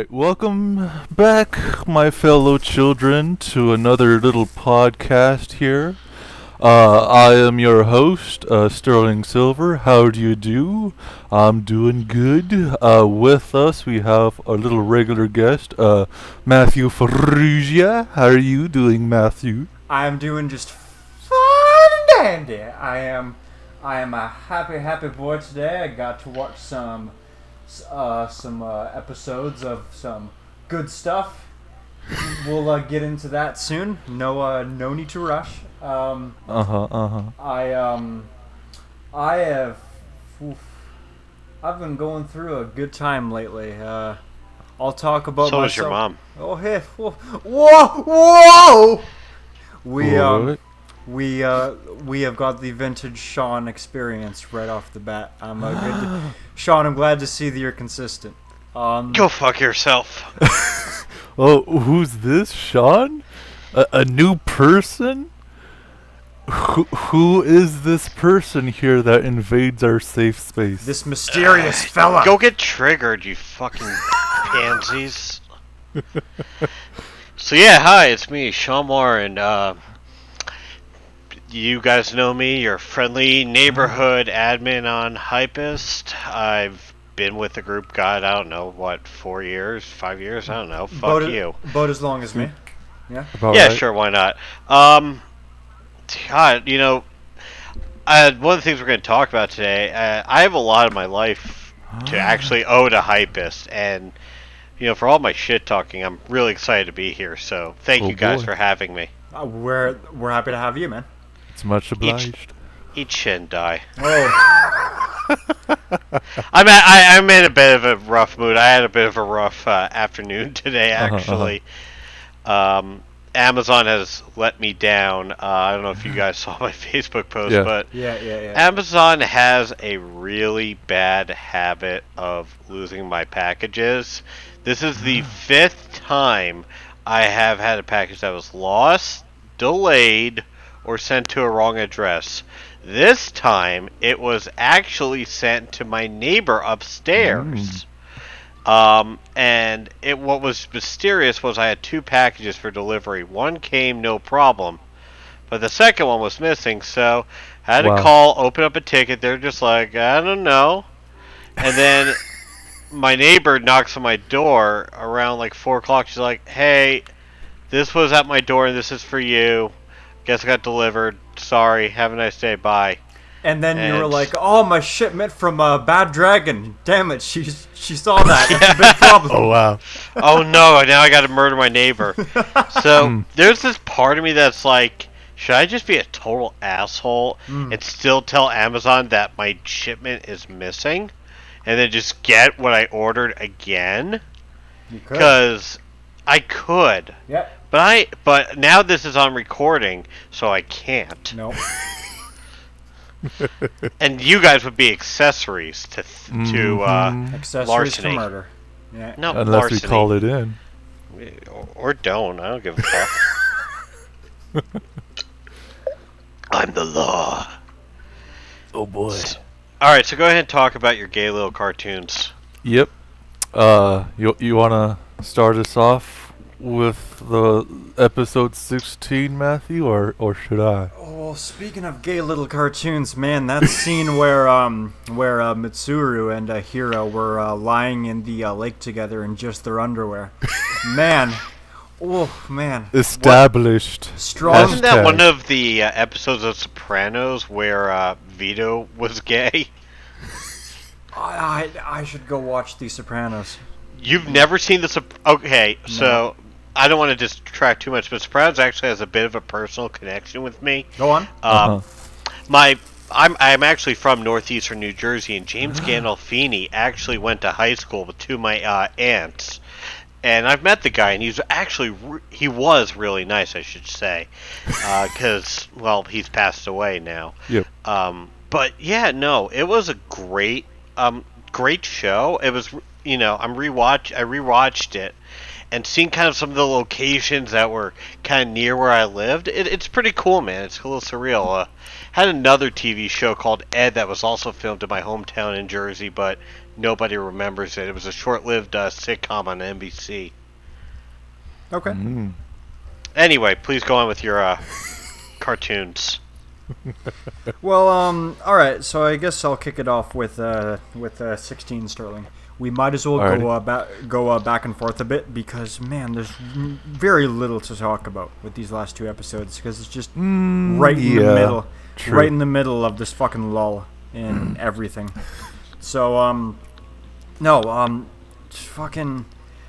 Alright, welcome back, my fellow children, to another little podcast here. I am your host, Sterling Silver. How do you do? I'm doing good. With us, we have our little regular guest, Matthew Ferrugia. How are you doing, Matthew? I'm doing just fine and dandy. I am a happy boy today. I got to watch some episodes of some good stuff. We'll get into that soon. No need to rush. I've been going through a good time lately. I'll talk about so myself. Is your mom. Oh hey, whoa! We have got the vintage Sean experience right off the bat. Sean, I'm glad to see that you're consistent. Go fuck yourself. Oh, who's this, Sean? A new person? Who is this person here that invades our safe space? This mysterious fella. Go get triggered, you fucking pansies. So yeah, hi, it's me, Sean Moore, and you guys know me, your friendly neighborhood admin on Hypest. I've been with the group, God, I don't know, 4 years, 5 years? I don't know. Fuck you. About as long as me. Yeah? Yeah, right. Sure, why not? God, one of the things we're going to talk about today, I have a lot of my life to actually owe to Hypest, and, for all my shit talking, I'm really excited to be here, so thank you guys for having me. We're happy to have you, man. It's much obliged. Eat shit and die. Oh. I'm in a bit of a rough mood. I had a bit of a rough afternoon today, actually. Amazon has let me down. I don't know if you guys saw my Facebook post, but yeah. Amazon has a really bad habit of losing my packages. This is the 5th time I have had a package that was lost, delayed, or sent to a wrong address. This time, it was actually sent to my neighbor upstairs. And what was mysterious was I had 2 packages for delivery. One came, no problem, but the second one was missing, so I had to call, open up a ticket. They're just like, I don't know. And then my neighbor knocks on my door around 4 o'clock. She's like, hey, this was at my door and this is for you. Guess I got delivered. Sorry. Have a nice day. Bye. And then you were like, "Oh, my shipment from Bad Dragon. Damn it, she saw that. That's a big problem." Oh wow. Oh no! Now I got to murder my neighbor. So there's this part of me that's like, should I just be a total asshole and still tell Amazon that my shipment is missing, and then just get what I ordered again? You could. Because I could. Yeah. But now this is on recording, so I can't. No. And you guys would be accessories to Accessories larceny. to murder. Yeah. No, Unless larceny. we call it in. Or don't. I don't give a fuck. I'm the law. Oh boy. Alright, so go ahead and talk about your gay little cartoons. Yep. You wanna start us off with the episode 16, Matthew, or should I? Oh, well, speaking of gay little cartoons, man, that scene where Mitsuru and Hiro were lying in the lake together in just their underwear. Man. Oh, man. Established. Strong. Wasn't that one of the episodes of Sopranos where Vito was gay? I should go watch The Sopranos. You've never seen the Okay, no. So I don't want to distract too much, but Sopranos actually has a bit of a personal connection with me. Go on. I'm actually from northeastern New Jersey, and James Gandolfini actually went to high school with 2 of my aunts. And I've met the guy, and he was really nice, I should say, because he's passed away now. Yep. But yeah, no, it was a great show. It was, I rewatched it, and seeing kind of some of the locations that were kind of near where I lived, it's pretty cool, man. It's a little surreal. Had another TV show called Ed that was also filmed in my hometown in Jersey, but nobody remembers it. It was a short-lived sitcom on NBC. Okay. Anyway, please go on with your cartoons. Well, all right. So I guess I'll kick it off with 16 Sterling. We might as well go back and forth a bit because man, there's very little to talk about with these last two episodes because it's just right in the middle, right in the middle of this fucking lull in everything. So fucking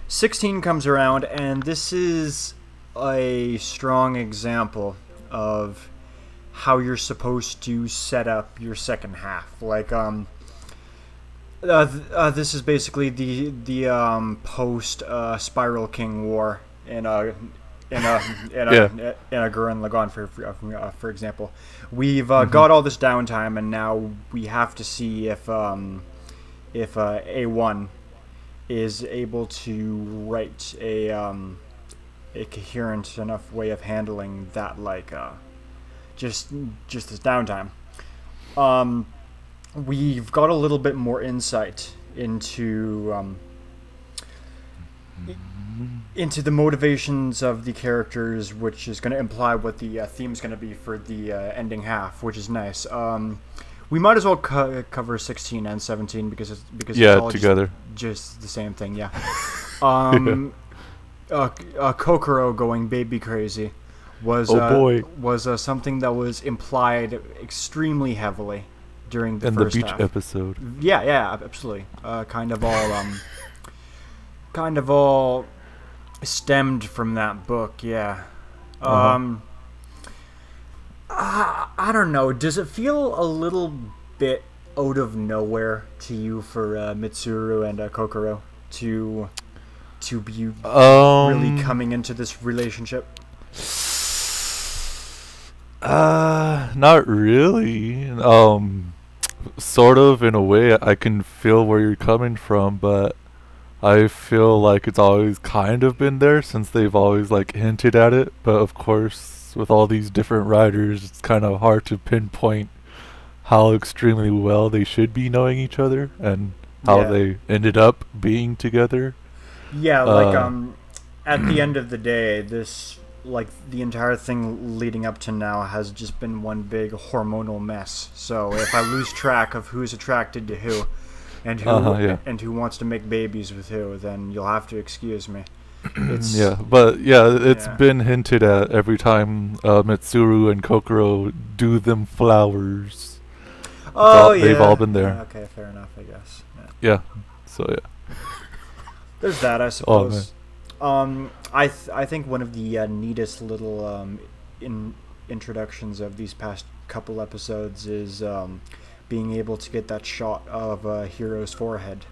16 comes around, and this is a strong example of how you're supposed to set up your second half. Like, this is basically the post Spiral King War in a Gurren Lagann for example. We've got all this downtime, and now we have to see if A1 is able to write a coherent enough way of handling that, like just this downtime. We've got a little bit more insight into the motivations of the characters, which is going to imply what the theme's going to be for the ending half, which is nice. We might as well cover 16 and 17 because it's all together. Just the same thing. Yeah. Kokoro going baby crazy was something that was implied extremely heavily during the first beach half. episode. Yeah, absolutely. Kind of all stemmed from that book. Yeah. I don't know. Does it feel a little bit out of nowhere to you for Mitsuru and Kokoro to be really coming into this relationship? Not really. Sort of, in a way. I can feel where you're coming from, but I feel like it's always kind of been there since they've always like hinted at it. But of course, with all these different writers, it's kind of hard to pinpoint how extremely well they should be knowing each other and how they ended up being together. Yeah, like at the end of the day, this, like, the entire thing leading up to now has just been one big hormonal mess. So if I lose track of who's attracted to who and who wants to make babies with who, then you'll have to excuse me. It's it's been hinted at every time Mitsuru and Kokoro do them flowers. They've all been there. Okay, fair enough, I guess. Yeah. So yeah. There's that, I suppose. I think one of the neatest little introductions of these past couple episodes is being able to get that shot of Hiro's forehead.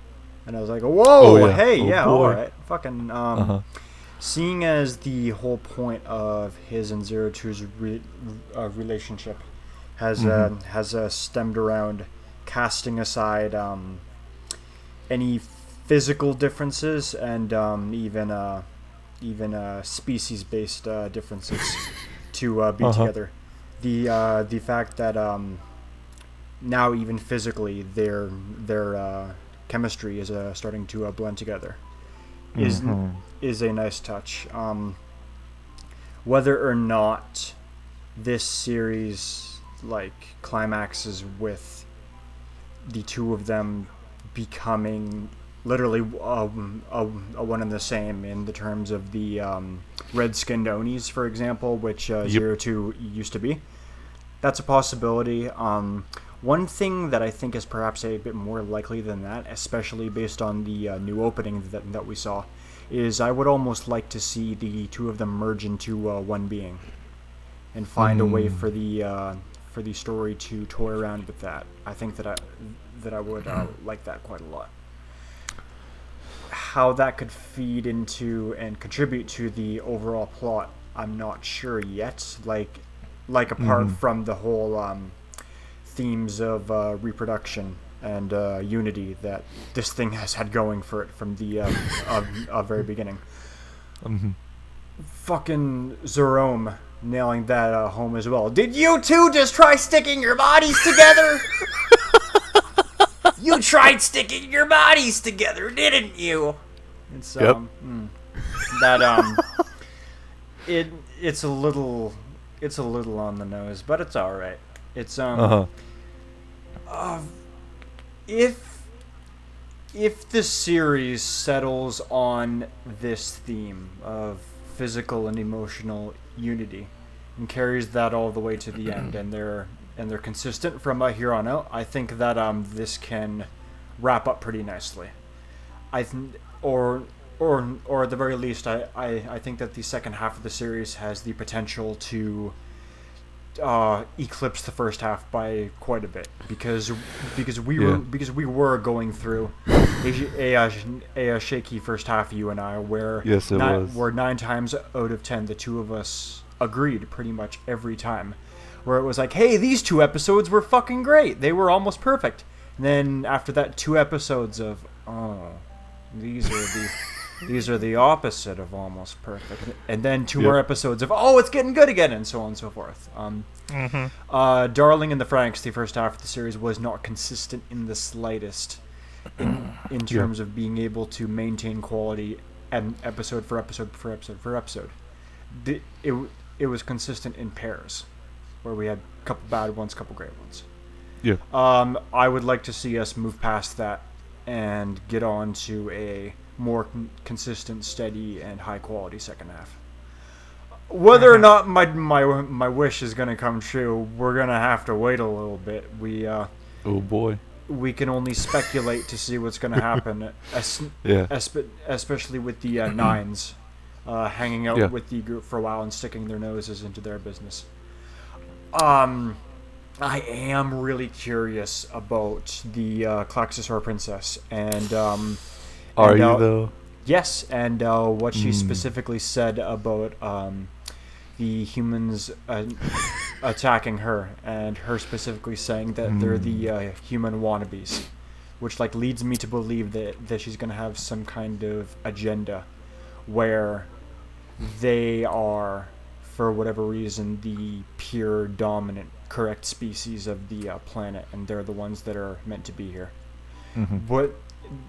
And I was like, whoa, alright. Fucking, seeing as the whole point of his and Zero Two's relationship has stemmed around casting aside any physical differences and even species-based differences to be together. The fact that now even physically their chemistry is starting to blend together is a nice touch. Whether or not this series like climaxes with the two of them becoming literally a one and the same in the terms of the red-skinned Onis, for example, which Zero Two used to be. That's a possibility. One thing that I think is perhaps a bit more likely than that, especially based on the new opening that we saw, is I would almost like to see the two of them merge into one being, and find a way for the story to toy around with that. I think that I would like that quite a lot. How that could feed into and contribute to the overall plot, I'm not sure yet. Like apart from the whole themes of reproduction and unity that this thing has had going for it from the very beginning. Fucking Zerome nailing that home as well. Did you two just try sticking your bodies together? You tried sticking your bodies together, didn't you? It's it's a little on the nose, but it's all right. It's if the series settles on this theme of physical and emotional unity and carries that all the way to the end, and they're consistent from here on out, I think that this can wrap up pretty nicely. Or at the very least, I think that the second half of the series has the potential to eclipse the first half by quite a bit, because we were going through a shaky first half, you and I, where where 9 times out of 10 the two of us agreed pretty much every time, where it was like, hey, these 2 episodes were fucking great, they were almost perfect, and then after that 2 episodes of these are the opposite of almost perfect, and then 2 more episodes of it's getting good again, and so on and so forth. Darling and the Franxx, the first half of the series, was not consistent in the slightest in terms of being able to maintain quality and episode for episode for episode for episode. It was consistent in pairs, where we had a couple bad ones, couple great ones. Yeah. I would like to see us move past that and get on to a more consistent, steady, and high quality second half. Whether or not my wish is going to come true, we're going to have to wait a little bit. Oh boy. We can only speculate to see what's going to happen, especially with the nines hanging out with the group for a while and sticking their noses into their business. I am really curious about the Klaxosaur princess, and are you though? Yes, and what she specifically said about the humans attacking her, and her specifically saying that they're the human wannabes, which leads me to believe that she's going to have some kind of agenda where they are, for whatever reason, the pure dominant correct species of the planet, and they're the ones that are meant to be here. But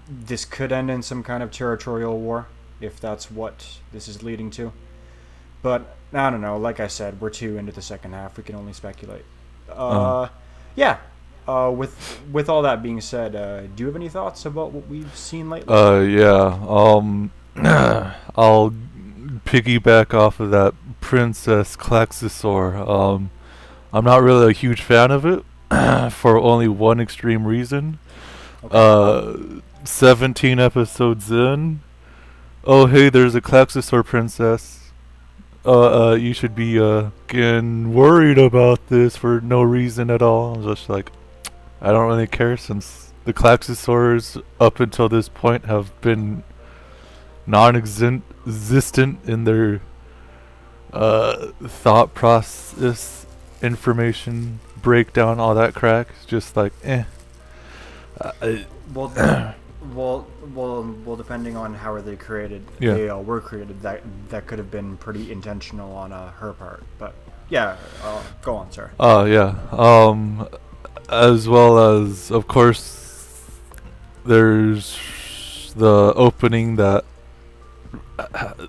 this could end in some kind of territorial war, if that's what this is leading to. But I don't know. Like I said, we're 2 into the second half. We can only speculate. With all that being said, do you have any thoughts about what we've seen lately? I'll piggyback off of that Princess Klaxosaur. I'm not really a huge fan of it for only one extreme reason. Okay. 17 episodes in. Oh, hey, there's a Klaxosaur princess. You should be getting worried about this for no reason at all. I'm just like, I don't really care, since the Klaxosaurs up until this point have been non-existent in their thought process, information breakdown, all that crack. It's just like, Well, depending on how they created, they were created. That could have been pretty intentional on her part. But go on, sir. As well as, of course, there's the opening, that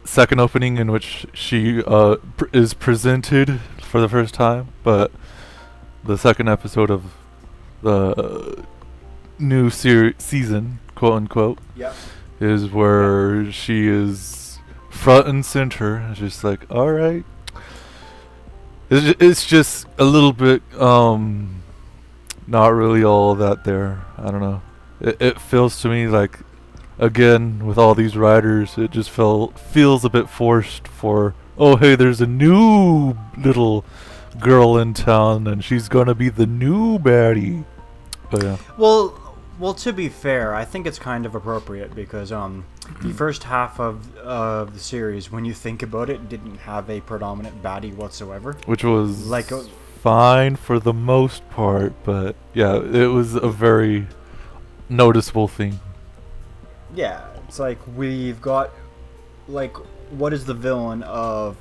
second opening in which she is presented for the first time, but the second episode of the new season, quote unquote, is where she is front and center. It's just like, all right, it's just a little bit not really all that there. I don't know. It feels to me like, again, with all these writers, it just feels a bit forced. For, oh hey, there's a new little girl in town and she's gonna be the new baddie. But yeah. Well, to be fair, I think it's kind of appropriate, because the first half of the series, when you think about it, didn't have a predominant baddie whatsoever. Which was fine for the most part, but yeah, it was a very noticeable thing. Yeah, it's like we've got, what is the villain of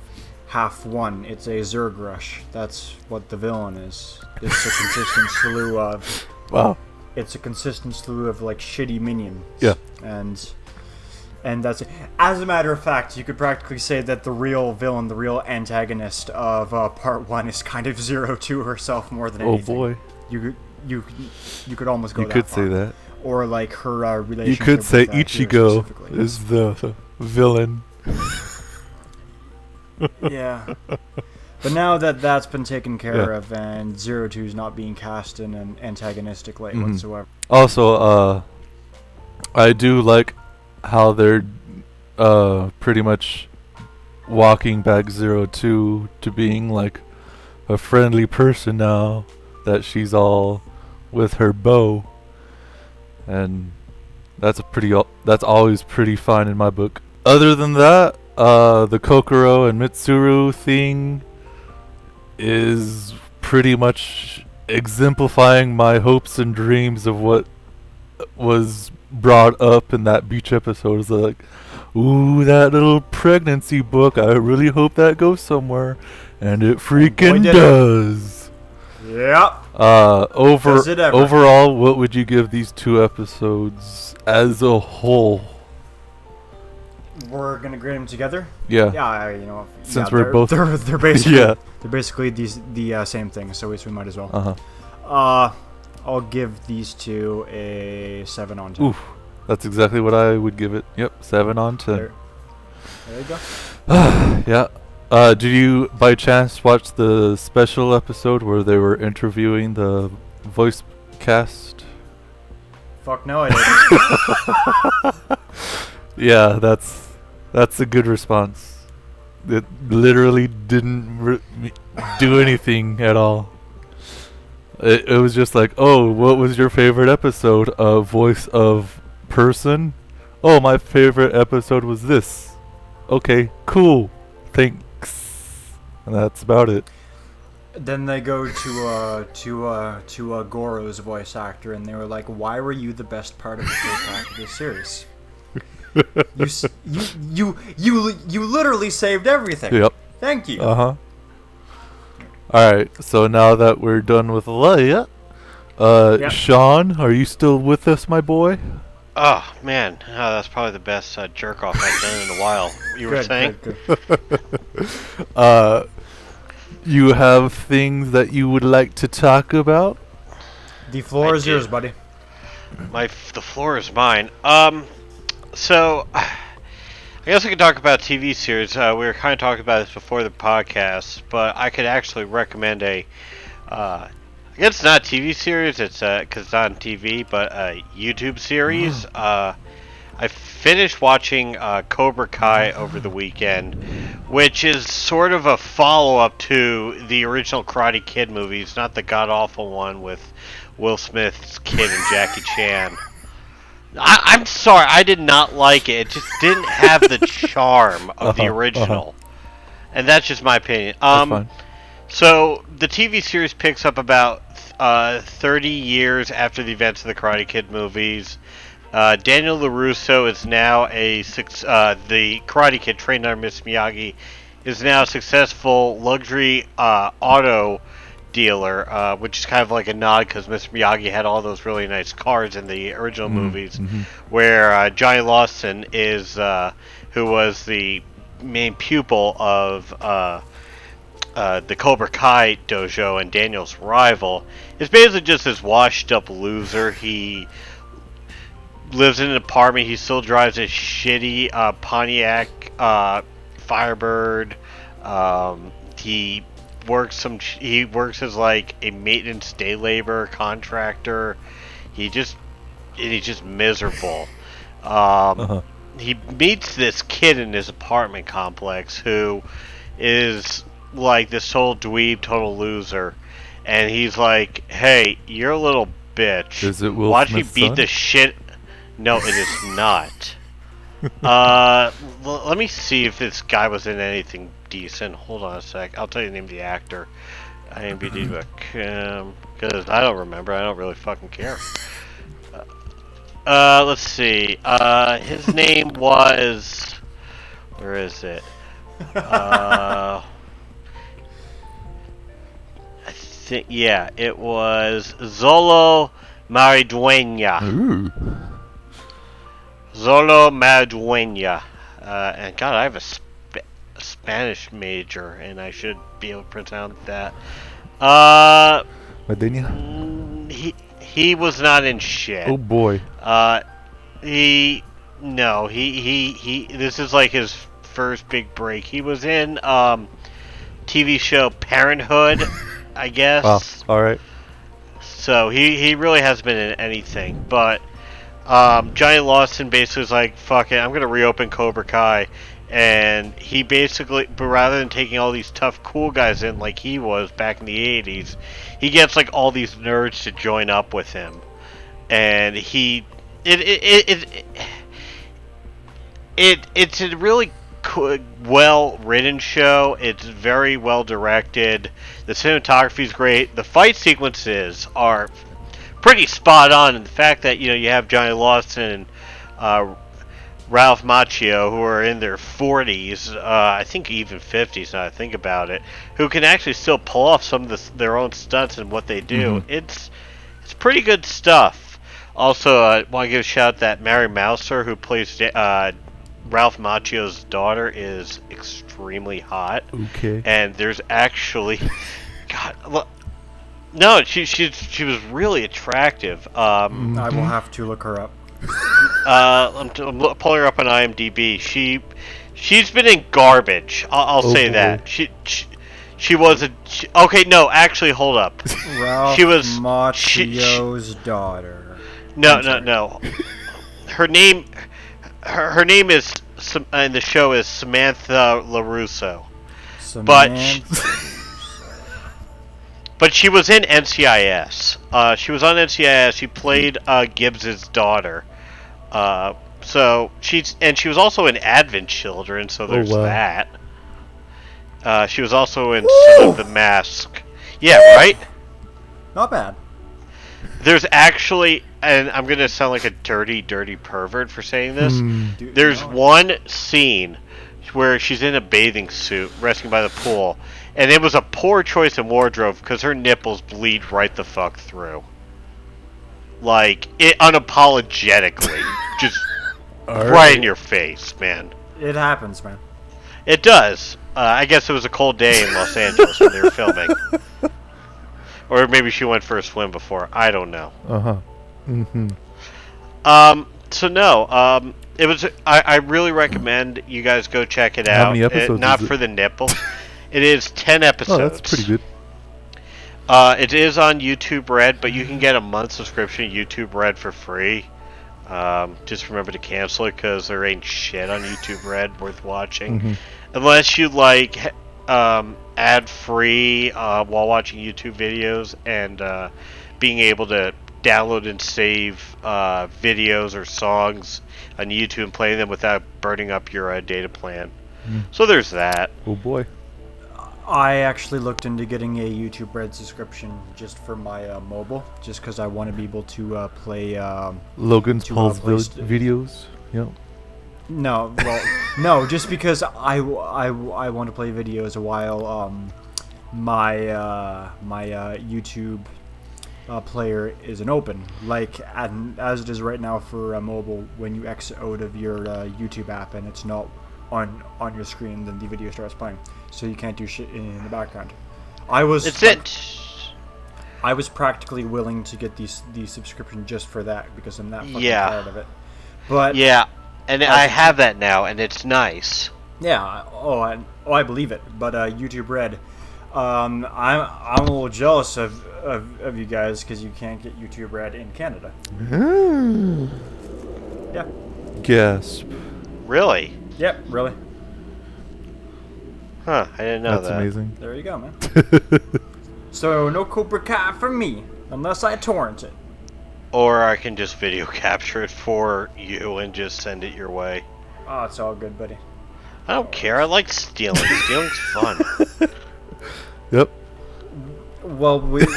half one? It's a Zerg Rush. That's what the villain is. It's a consistent slew of... Wow. it's a consistent slew of like shitty minions. Yeah. And that's it. As a matter of fact, you could practically say that the real villain, the real antagonist of Part 1 is kind of Zero to herself more than anything. Oh boy. You could almost go You that could far. say that. Or like her relationship. You could say with, Hero Ichigo specifically. is the villain. Yeah. But now that that's been taken care Yeah. of and Zero Two is not being cast in an antagonistic light Mhm. whatsoever. Also, I do like how they're pretty much walking back Zero Two to being like a friendly person now that she's all with her bow, and that's always pretty fine in my book. Other than that, the Kokoro and Mitsuru thing is pretty much exemplifying my hopes and dreams of what was brought up in that beach episode. It's like, ooh, that little pregnancy book, I really hope that goes somewhere. And it freaking did it. does. Yep. Over Does it ever. overall, what would you give these 2 episodes as a whole? We're gonna grade them together. Yeah. Since we're both- they're basically Yeah. they're basically the same thing. So we might as well. Uh-huh. I'll give these 2 a 7 on 10. Oof. That's exactly what I would give it. Yep, 7 on 10. There you go. Yeah. Did you, by chance, watch the special episode where they were interviewing the voice cast? Fuck no, I didn't. Yeah, that's a good response. It literally didn't do anything at all. It was just like, oh, what was your favorite episode of Voice of Person? Oh, my favorite episode was this. Okay, cool. Thanks. And that's about it. Then they go to Goro's voice actor, and they were like, "Why were you the best part of the first half of this series? You literally saved everything. Yep. Thank you." Uh-huh. Alright, so now that we're done with Leia, Yep. Sean, are you still with us, my boy? Oh man, that's probably the best jerk off I've done in a while. You were Good, saying? good. You have things that you would like to talk about? The floor I is yours, did. buddy. The floor is mine. So I guess we could talk about TV series. We were kind of talking about this before the podcast, but I could actually recommend a. I guess it's not a TV series. It's because it's not on TV, but a YouTube series. I finished watching Cobra Kai over the weekend, which is sort of a follow-up to the original Karate Kid movies, not the god-awful one with Will Smith's kid and Jackie Chan. I'm sorry, I did not like it. It just didn't have the charm of the original. And that's just my opinion. That's fine. So, the TV series picks up about 30 years after the events of the Karate Kid movies. Daniel LaRusso is now the Karate Kid trained under Miss Miyagi is now a successful luxury auto dealer, which is kind of like a nod because Miss Miyagi had all those really nice cars in the original movies, where Johnny Lawson is, who was the main pupil of the Cobra Kai dojo and Daniel's rival, is basically just this washed up loser. He lives in an apartment. He still drives a shitty Pontiac Firebird. He works as like a maintenance day labor contractor. He's just miserable. He meets this kid in his apartment complex who is like this total dweeb, total loser, and he's like, "Hey, you're a little bitch. Is it Will Why don't you Smith's beat son? the shit?" No, it is not. Let me see if this guy was in anything decent. Hold on a sec. I'll tell you the name of the actor. IMDb, because I don't remember. I don't really fucking care. Let's see. His name was. Where is it? I think, yeah, it was Zolo Mariduena. Ooh. Zolo Mariduena. And God, I have a Spanish major, and I should be able to pronounce that. Madenia? He was not in shit. Oh boy. This is like his first big break. He was in TV show Parenthood, I guess. Wow. All right. So he really hasn't been in anything. But Johnny Lawson basically was like, fuck it, I'm going to reopen Cobra Kai. And he basically, but rather than taking all these tough, cool guys in like he was back in the 80s, he gets like all these nerds to join up with him. And it's a really well written show. It's very well directed. The cinematography is great. The fight sequences are pretty spot on. And the fact that you have Johnny Lawson and Ralph Macchio, who are in their 40s, I think even 50s now I think about it, who can actually still pull off some of their own stunts and what they do. Mm-hmm. It's pretty good stuff. Also, I want to give a shout out that Mary Mouser, who plays Ralph Macchio's daughter, is extremely hot. Okay. And there's actually, God, look, no, she was really attractive. I will have to look her up. I'm pulling her up on IMDb. She's been in garbage. I'll say that. She was okay. No, actually, hold up. Ralph Macchio's daughter. No. Her name is in the show is Samantha LaRusso. But she was in NCIS. She was on NCIS. She played Gibbs's daughter. So she was also in Advent Children. So there's that. She was also in Son of the Mask. Yeah, right? Not bad. There's actually, and I'm going to sound like a dirty pervert for saying this. There's one scene where she's in a bathing suit, resting by the pool, and it was a poor choice in wardrobe because her nipples bleed right the fuck through. Like, it unapologetically. Just right in your face, man. It happens, man. It does. I guess it was a cold day in Los Angeles when they were filming. Or maybe she went for a swim before. I don't know. Uh-huh. Mm-hmm. So no, it was. I really recommend you guys go check it out. How many episodes? Not for the nipples. It is 10 episodes. Oh, that's pretty good. It is on YouTube Red, but you can get a month subscription to YouTube Red for free. Just remember to cancel it because there ain't shit on YouTube Red worth watching, unless you like ad-free while watching YouTube videos and being able to download and save videos or songs on YouTube and play them without burning up your data plan. So there's that. Oh boy. I actually looked into getting a YouTube Red subscription just for my mobile, just because I want to be able to play Logan's Paul's videos. Yep. No, no, just because I want to play videos while my YouTube player isn't open. Like as it is right now for mobile, when you exit out of your YouTube app and it's not on your screen, then the video starts playing, so you can't do shit in the background. I was practically willing to get the subscription just for that because I'm that fucking tired of it. But yeah, and I have that now, and it's nice. Yeah. I believe it. But YouTube Red, I'm a little jealous of you guys because you can't get YouTube Red in Canada. Yeah. Gasp. Really? Yep, really. Huh, I didn't know that. That's amazing. There you go, man. So, no Cobra Kai from me, unless I torrent it. Or I can just video capture it for you and just send it your way. Oh, it's all good, buddy. I don't care, I like stealing. Stealing's fun. Yep. Well, we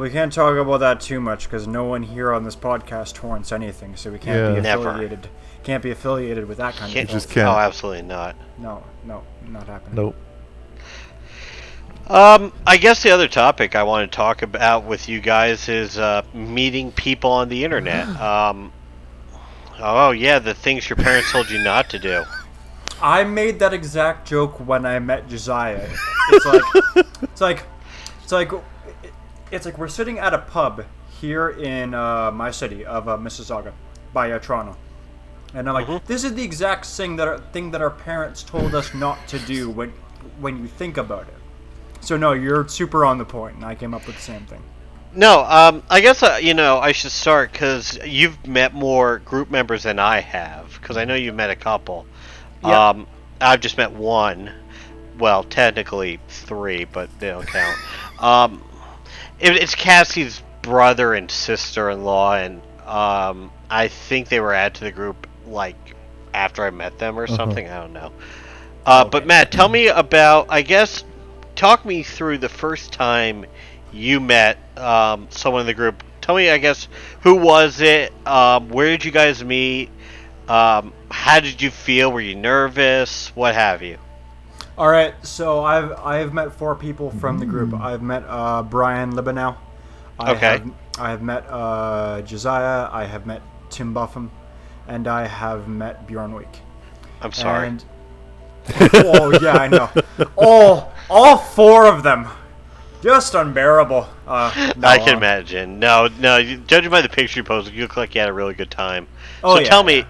can't talk about that too much because no one here on this podcast torrents anything, so we can't be affiliated. Never. Can't be affiliated with that kind of stuff. Just can't. Oh, absolutely not. No, not happening. Nope. I guess the other topic I want to talk about with you guys is meeting people on the internet. Oh yeah, the things your parents told you not to do. I made that exact joke when I met Josiah. It's like, it's like, it's like, it's like we're sitting at a pub here in my city of Mississauga, by Toronto, and I'm like, this is the exact thing that our parents told us not to do when you think about it. So no, you're super on the point, and I came up with the same thing. No, I guess I should start because you've met more group members than I have. Because I know you've met a couple. Yep. I've just met one. Well, technically 3, but they don't count. It's Cassie's brother and sister-in-law, and I think they were added to the group like after I met them or something. I don't know. Okay. But Matt, tell me about. Talk me through the first time you met someone in the group. Tell me, I guess, who was it? Where did you guys meet? How did you feel? Were you nervous? What have you? All right, so I've met 4 people from the group. I've met Brian Libanow. I have met Josiah. I have met Tim Buffum, and I have met Bjorn Week. I'm sorry. And, oh yeah, I know. All 4 of them, just unbearable. I can imagine. No. Judging by the picture you posted, you look like you had a really good time. Oh, so yeah, tell me.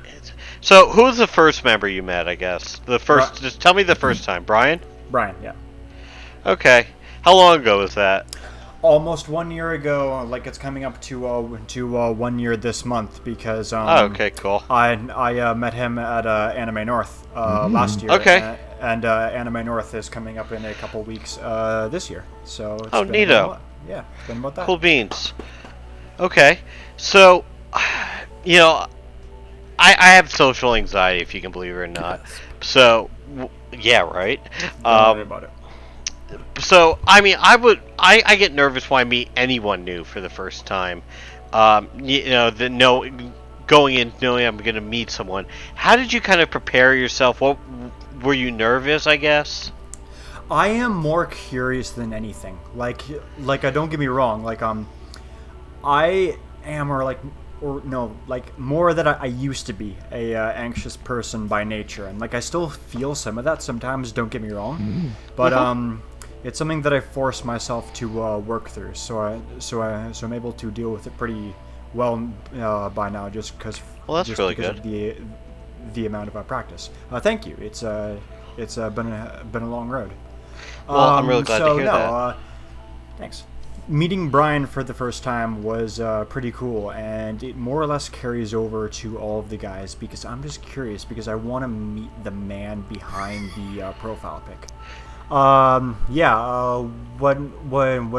So who was the first member you met? I guess the first. Just tell me the first time. Brian. Brian, yeah. Okay. How long ago was that? Almost 1 year ago. Like it's coming up to 1 year this month because okay, cool. I met him at Anime North last year. Okay. And Anime North is coming up in a couple weeks this year. So it's been neato. Yeah, it's been about that. Cool beans. Okay, so I have social anxiety, if you can believe it or not. So yeah, right. Don't worry about it. So I mean, I get nervous when I meet anyone new for the first time. Going in knowing I'm going to meet someone. How did you kind of prepare yourself? What were you nervous? I guess. I am more curious than anything. Like don't get me wrong. I am more that I used to be a anxious person by nature, and I still feel some of that sometimes. Don't get me wrong, but it's something that I force myself to work through. So I'm able to deal with it pretty well by now, just because. Well, that's really good. Of the amount of practice. Thank you. It's been a long road. Well, I'm really glad to hear that. Thanks. Meeting Brian for the first time was pretty cool, and it more or less carries over to all of the guys because I'm just curious because I want to meet the man behind the profile pic. What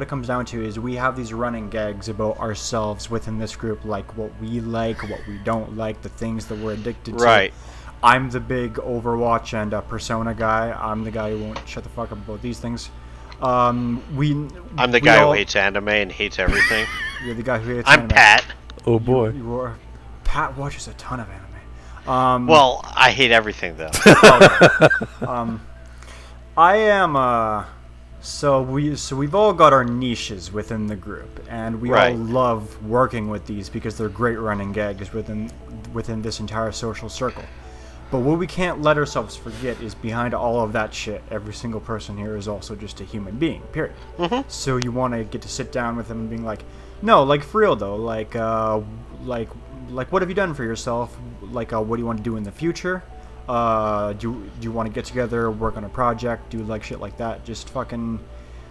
it comes down to is we have these running gags about ourselves within this group, like what we like, what we don't like, the things that we're addicted to. Right. I'm the big Overwatch and Persona guy. I'm the guy who won't shut the fuck up about these things. I'm the guy who hates anime and hates everything. You're the guy who hates I'm anime. Pat. Oh boy. Pat watches a ton of anime. Well, I hate everything though. I am so we've all got our niches within the group, and we all love working with these because they're great running gags within this entire social circle. But what we can't let ourselves forget is behind all of that shit, every single person here is also just a human being, period. So you want to get to sit down with them and being like, no, for real though, what have you done for yourself? What do you want to do in the future? Do you want to get together, work on a project, do shit like that? Just fucking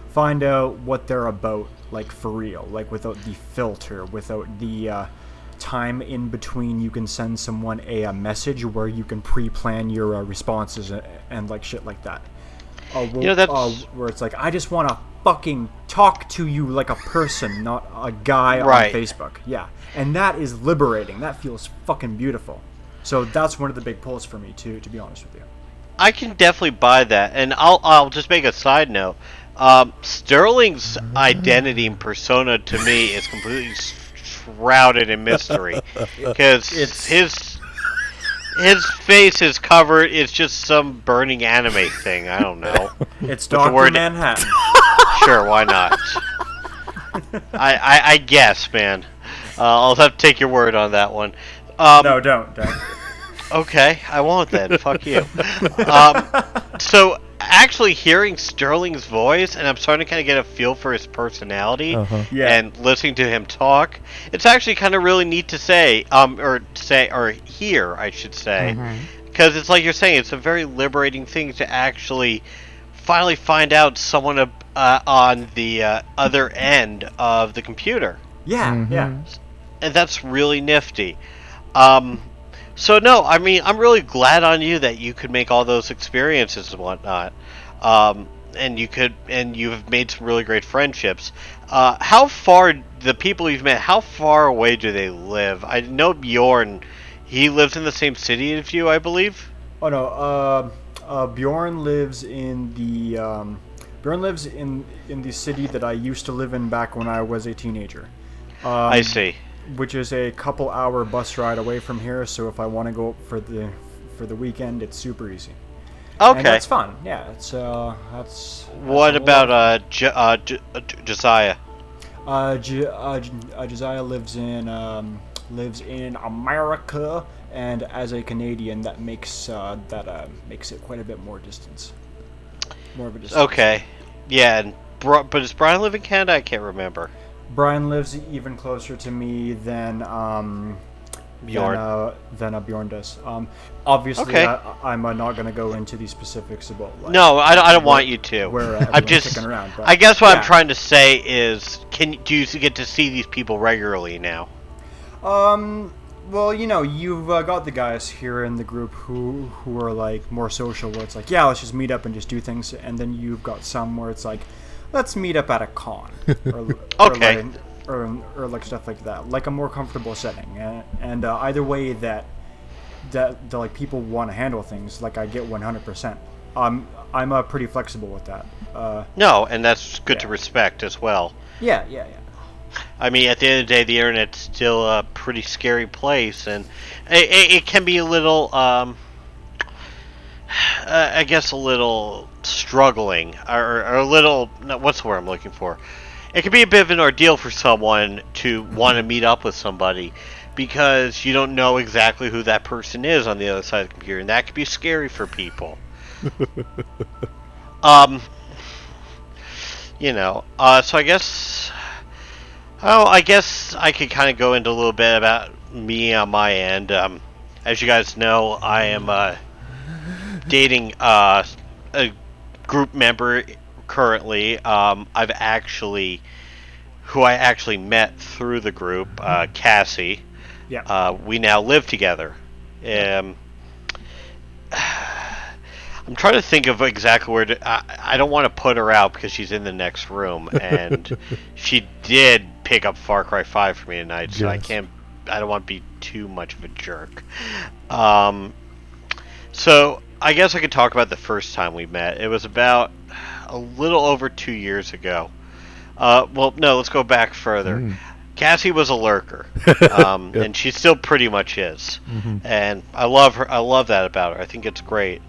find out what they're about, for real, without the filter, without the time in between. You can send someone a message where you can pre-plan your responses and shit like that. Where it's I just want to fucking talk to you like a person, not a guy on Facebook. Yeah, and that is liberating. That feels fucking beautiful. So that's one of the big pulls for me to be honest with you. I can definitely buy that, and I'll just make a side note. Sterling's identity and persona to me is completely shrouded in mystery because his face is covered. It's just some burning anime thing. I don't know. It's Dr. Manhattan. Sure, why not? I guess, man. I'll have to take your word on that one. No, don't. Okay, I won't then. Fuck you. So, actually hearing Sterling's voice, and I'm starting to kind of get a feel for his personality, Yeah. and listening to him talk, it's actually kind of really neat to say, or hear, I should say. Because it's like you're saying, it's a very liberating thing to actually finally find out someone on the other end of the computer. Yeah, yeah. And that's really nifty. So no, I mean, I'm really glad on you that you could make all those experiences and whatnot. And you've made some really great friendships. How far, the people you've met, how far away do they live? I know Bjorn, he lives in the same city as you, I believe. Oh no, Bjorn lives in the city that I used to live in back when I was a teenager. I see. Which is a couple-hour bus ride away from here. So if I want to go up for the weekend, it's super easy. Okay, and that's fun. Yeah, that's. What about Josiah? Josiah lives in America, and as a Canadian, that makes it quite a bit more distance. More of a distance. Okay, yeah, and but does Brian live in Canada? I can't remember. Brian lives even closer to me than Bjorn. Than Bjorn does. Obviously, Okay. I'm not going to go into the specifics about. Like, No, I don't want you to. Where I'm everyone's just. kicking around, but, I guess what yeah. I'm trying to say is, do you get to see these people regularly now? Well, you've got the guys here in the group who are like more social, where it's like, yeah, let's just meet up and just do things, and then you've got some where it's like, let's meet up at a con, Okay. or like stuff like that, like a more comfortable setting, and either way that the like people want to handle things, like I get 100%. I'm pretty flexible with that. No, and that's good to Yeah. respect as well. Yeah. I mean, at the end of the day, the internet's still a pretty scary place, and it can be a little, I guess, a little struggling, or a little. No, what's the word I'm looking for? It can be a bit of an ordeal for someone to want to meet up with somebody, because you don't know exactly who that person is on the other side of the computer, and that can be scary for people. So I guess. Oh, I guess I could kind of go into a little bit about me on my end. As you guys know, I am dating a group member currently. Who I actually met through the group, Cassie. Yeah. We now live together. I'm trying to think of exactly where I don't want to put her out because she's in the next room, and she did pick up Far Cry 5 for me tonight, so Yes. I don't want to be too much of a jerk. So I guess I could talk about the first time we met. It was about a little over 2 years ago. Well, no, let's go back further. Cassie was a lurker, and she still pretty much is. And I love her. I love that about her. I think it's great.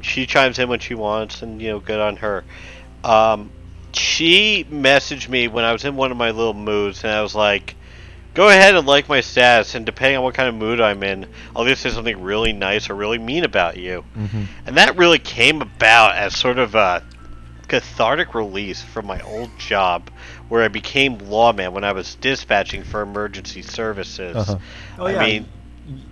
She chimes in when she wants, and good on her. She messaged me when I was in one of my little moods, and I was like, "Go ahead and like my status, and depending on what kind of mood I'm in, I'll either say something really nice or really mean about you." And that really came about as sort of a cathartic release from my old job, where I became lawman when I was dispatching for emergency services. Oh yeah. I mean,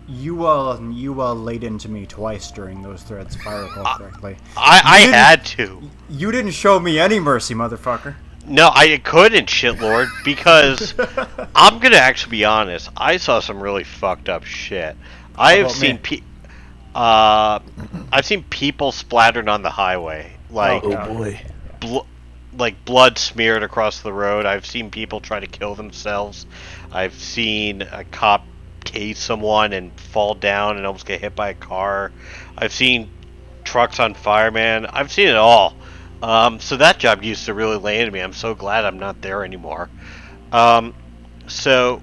you laid into me twice during those threads, if I recall correctly. I had to. You didn't show me any mercy, motherfucker. No, I couldn't, shitlord, because I'm gonna actually be honest. I saw some really fucked up shit. I've seen people splattered on the highway, like boy. like blood smeared across the road. I've seen people try to kill themselves. I've seen a cop tase someone and fall down and almost get hit by a car. I've seen trucks on fire, man. I've seen it all. So that job used to really lay into me. I'm so glad I'm not there anymore. So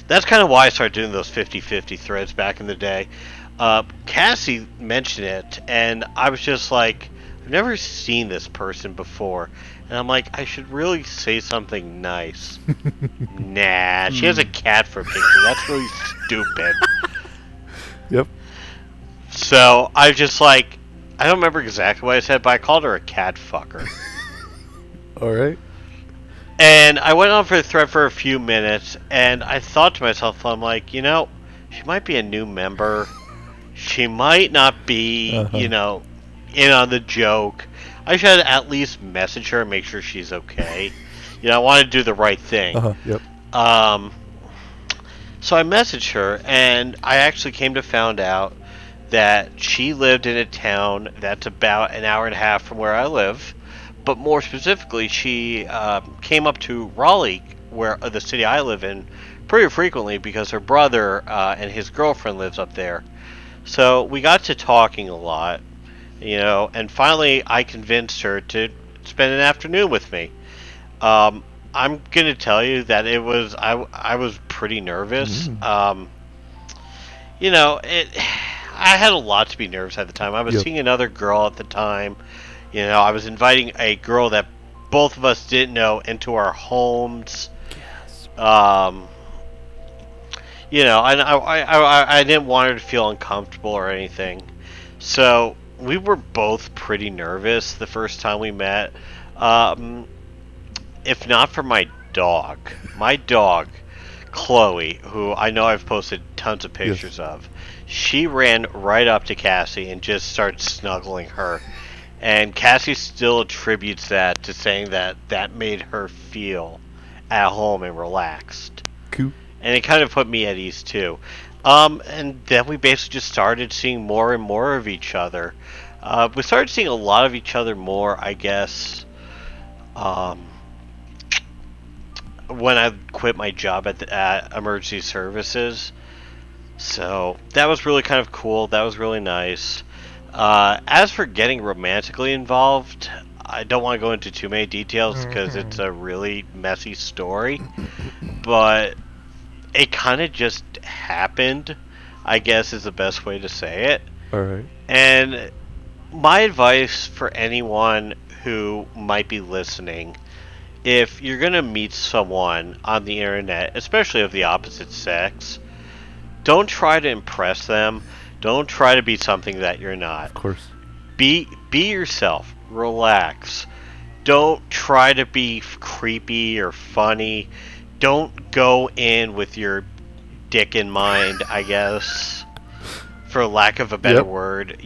that's kind of why I started doing those 50-50 threads back in the day. Cassie mentioned it, and I was just like, I've never seen this person before. And I'm like, I should really say something nice. Nah, she has a cat for a picture. That's really stupid. Yep. So I just like, I don't remember exactly what I said, but I called her a cat fucker. Alright. And I went on for the thread for a few minutes, and I thought to myself, I'm like, she might be a new member. She might not be, in on the joke. I should at least message her and make sure she's okay. I want to do the right thing. Yep. So I messaged her, and I actually came to find out that she lived in a town that's about an hour and a half from where I live. But more specifically, she came up to Raleigh, where the city I live in, pretty frequently because her brother and his girlfriend lives up there. So we got to talking a lot, and finally I convinced her to spend an afternoon with me. I'm gonna tell you that I was pretty nervous. I had a lot to be nervous at the time. I was seeing another girl at the time. I was inviting a girl that both of us didn't know into our homes. I didn't want her to feel uncomfortable or anything. So we were both pretty nervous the first time we met. If not for my dog, Chloe, who I know I've posted tons of pictures of, she ran right up to Cassie and just started snuggling her. And Cassie still attributes that to saying that made her feel at home and relaxed. Cool. And it kind of put me at ease too. And then we basically just started seeing more and more of each other. We started seeing a lot of each other more, I guess, when I quit my job at Emergency Services. So that was really kind of cool. That was really nice. As for getting romantically involved, I don't want to go into too many details because it's a really messy story, but it kind of just happened, I guess is the best way to say it. Alright. And my advice for anyone who might be listening, if you're going to meet someone on the internet, especially of the opposite sex, don't try to impress them. Don't try to be something that you're not. Of course. Be yourself. Relax. Don't try to be creepy or funny. Don't go in with your dick in mind, I guess, for lack of a better word.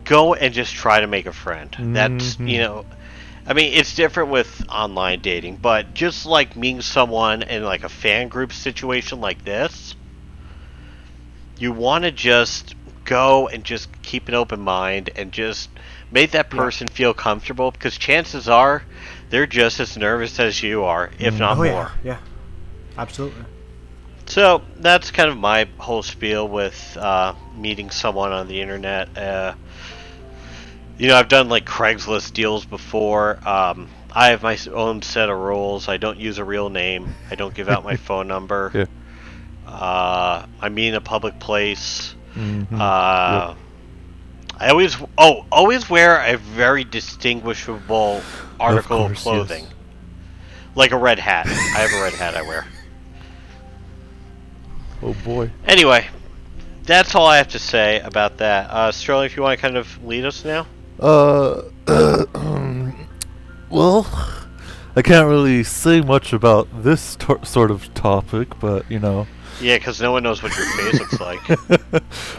Go and just try to make a friend. That's, it's different with online dating, but just like meeting someone in like a fan group situation like this, you want to just go and just keep an open mind and just make that person feel comfortable, because chances are they're just as nervous as you are, if not more. Yeah, absolutely. So that's kind of my whole spiel with meeting someone on the internet. I've done like Craigslist deals before. I have my own set of rules. I don't use a real name. I don't give out my phone number. Yeah. I meet in a public place. Yep. I always wear a very distinguishable article of clothing. Yes. Like a red hat. I have a red hat I wear. Oh boy. Anyway, that's all I have to say about that. Sterling, if you want to kind of lead us now? Well, I can't really say much about this sort of topic, but Yeah, because no one knows what your face looks like.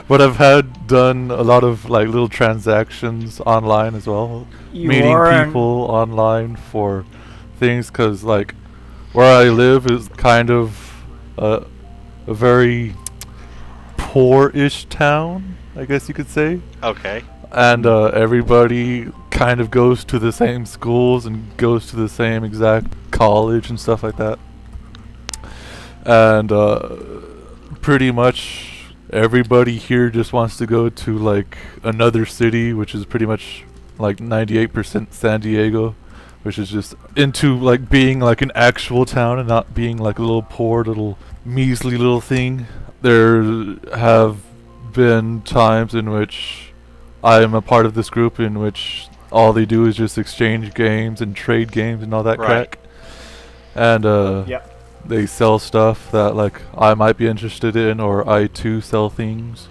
But I've done a lot of like little transactions online as well, meeting people online for things, because like where I live is kind of a very poor-ish town, I guess you could say. Okay. And everybody kind of goes to the same schools and goes to the same exact college and stuff like that. And pretty much everybody here just wants to go to like another city, which is pretty much like 98% San Diego, which is just into like being like an actual town and not being like a little poor little measly little thing. There have been times in which I am a part of this group in which all they do is just exchange games and trade games and all that Right. crack. And Yep. they sell stuff that like I might be interested in, or I too sell things,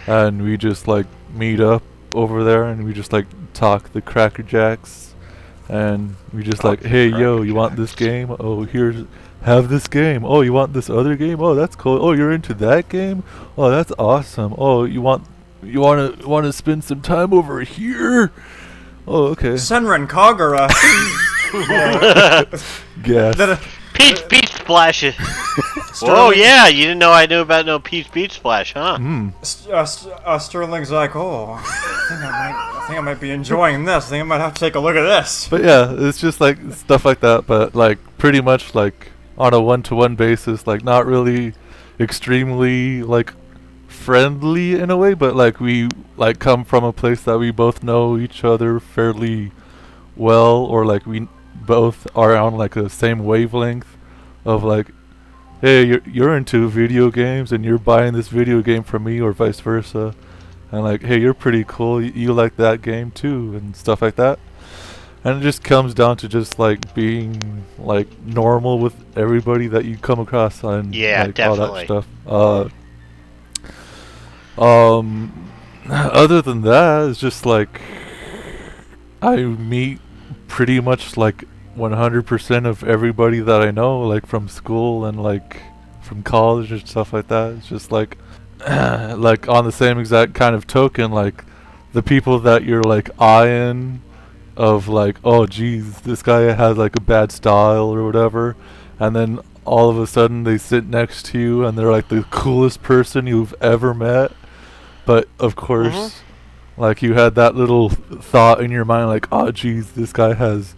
and we just like meet up over there and we just like talk the Cracker Jacks, and we just Talk like, the hey yo, Cracker you want this Jacks. game? Oh, here's have this game. Oh, you want this other game? Oh, that's cool. Oh, you're into that game? Oh, that's awesome. Oh, you want to spend some time over here? Oh, okay. Senran Kagura. Guess. Peach Splash. Oh yeah, you didn't know I knew about no Peach Splash, huh? Sterling's like, oh, I think I might be enjoying this. I think I might have to take a look at this. But yeah, it's just like stuff like that, but like pretty much like on a one-to-one basis, like not really extremely like friendly in a way, but like we like come from a place that we both know each other fairly well, or like we both are on like a same wavelength of like, hey, you're into video games and you're buying this video game from me, or vice versa, and like, hey, you're pretty cool, you like that game too, and stuff like that. And it just comes down to just like being like normal with everybody that you come across, and Yeah, like all definitely. that stuff. Other than that, it's just like I meet pretty much like 100% of everybody that I know, like from school and like from college and stuff like that. It's just like like on the same exact kind of token, like the people that you're like eyeing of like, oh geez, this guy has like a bad style or whatever, and then all of a sudden they sit next to you and they're like the coolest person you've ever met. But of course, like you had that little thought in your mind, like, oh geez, this guy has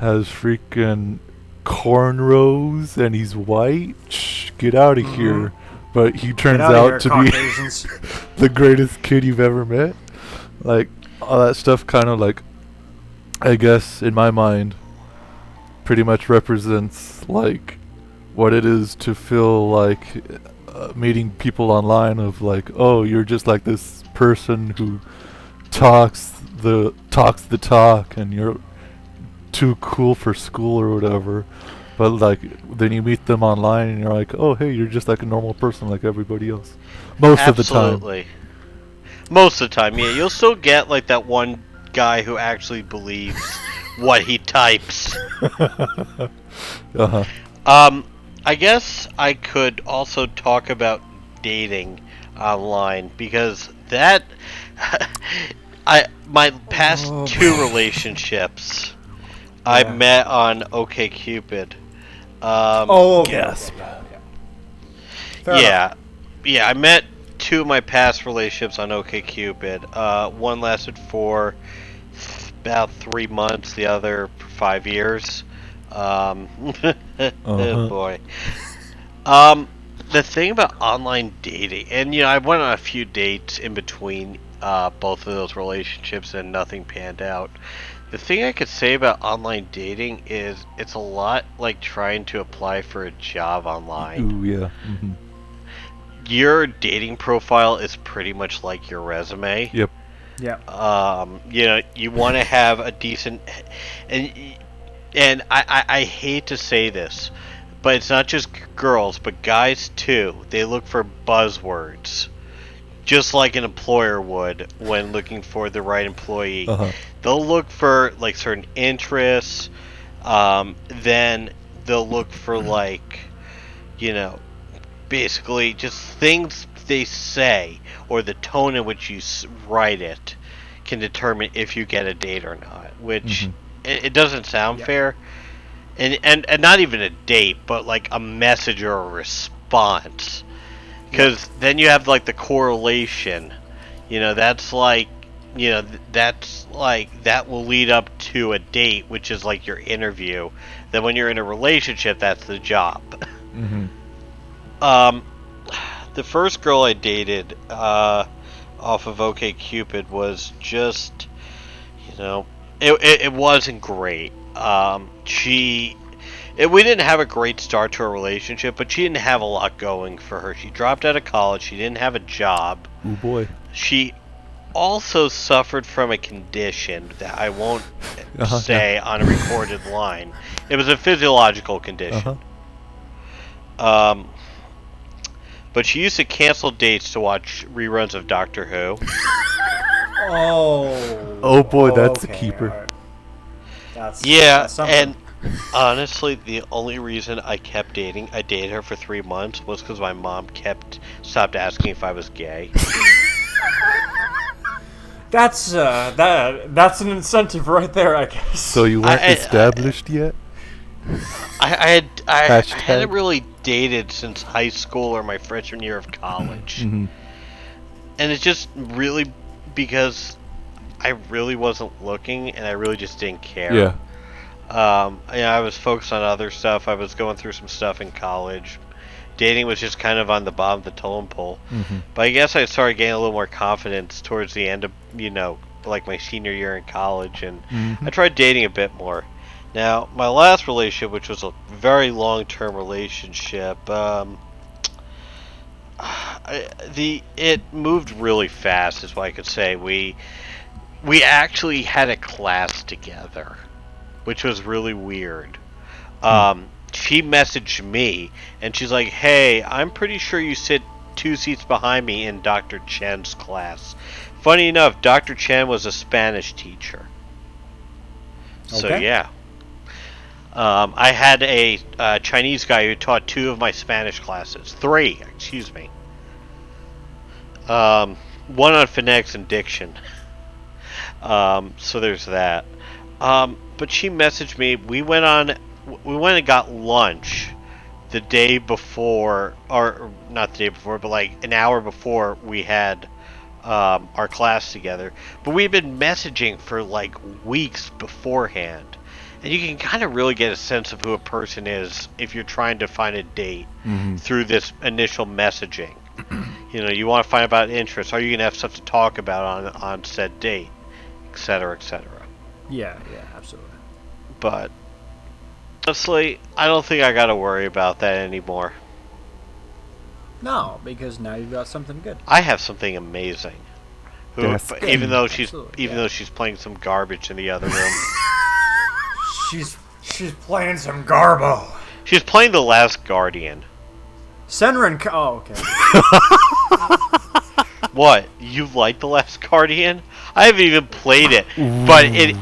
freaking cornrows and he's white. Shh, get out of here. But he turns Get out out of to here, be Caucasians. the greatest kid you've ever met. Like all that stuff kind of like, I guess in my mind, pretty much represents like what it is to feel like meeting people online of like, oh, you're just like this person who talks the talk and you're too cool for school or whatever. But like then you meet them online and you're like, oh hey, you're just like a normal person like everybody else. Most of the time. Absolutely. Most of the time, yeah. You'll still get like that one guy who actually believes what he types. Uh-huh. I guess I could also talk about dating online, because that my past Oh, two boy. relationships I Yeah. met on OkCupid. Oh, okay, Gasp. okay, Fair enough. Yeah. I met two of my past relationships on OkCupid. One lasted for about 3 months. The other for 5 years. Oh boy. The thing about online dating, and I went on a few dates in between both of those relationships, and nothing panned out. The thing I could say about online dating is it's a lot like trying to apply for a job online. Ooh, yeah. Mm-hmm. Your dating profile is pretty much like your resume. Yep. Yeah. You want to have a decent, and I hate to say this, but it's not just girls, but guys too. They look for buzzwords, just like an employer would when looking for the right employee. Uh-huh. They'll look for like certain interests. Then they'll look for like, basically just things they say, or the tone in which you write it can determine if you get a date or not. Which it doesn't sound fair, and not even a date, but like a message or a response. Because then you have like the correlation. That's like, that will lead up to a date, which is like your interview. Then when you're in a relationship, that's the job. Mm-hmm. The first girl I dated off of OkCupid was just, it wasn't great. We didn't have a great start to our relationship, but she didn't have a lot going for her. She dropped out of college. She didn't have a job. Oh boy. She also suffered from a condition that I won't say on a recorded line. It was a physiological condition. But she used to cancel dates to watch reruns of Doctor Who. Oh boy, that's a okay, keeper. alright. That's something. And honestly, the only reason I dated her for 3 months, was because my mom stopped asking if I was gay. That's an incentive right there, I guess. So you weren't established yet? I hadn't really dated since high school or my freshman year of college. Mm-hmm. And it's just really because I really wasn't looking and I really just didn't care. Yeah. I was focused on other stuff. I was going through some stuff in college. Dating was just kind of on the bottom of the totem pole. Mm-hmm. But I guess I started getting a little more confidence towards the end of, like my senior year in college, and I tried dating a bit more. Now, my last relationship, which was a very long-term relationship, it moved really fast, is what I could say. We actually had a class together, which was really weird. She messaged me, and she's like, "Hey, I'm pretty sure you sit 2 seats behind me in Dr. Chen's class." Funny enough, Dr. Chen was a Spanish teacher. So, Okay. yeah. I had a Chinese guy who taught 2 of my Spanish classes. 3, excuse me. One on phonetics and diction. So there's that. But she messaged me. We went and got lunch the day before, or not the day before, but like an hour before we had our class together. But we've been messaging for like weeks beforehand. And you can kind of really get a sense of who a person is if you're trying to find a date through this initial messaging. You want to find about interests. Are you going to have stuff to talk about on said date, etc., etc. Yeah, absolutely. But honestly, I don't think I got to worry about that anymore. No, because now you've got something good. I have something amazing. Even though she's playing some garbage in the other room. She's playing some garbo. She's playing The Last Guardian. Senran. Oh, okay. What? You like The Last Guardian? I haven't even played it, but it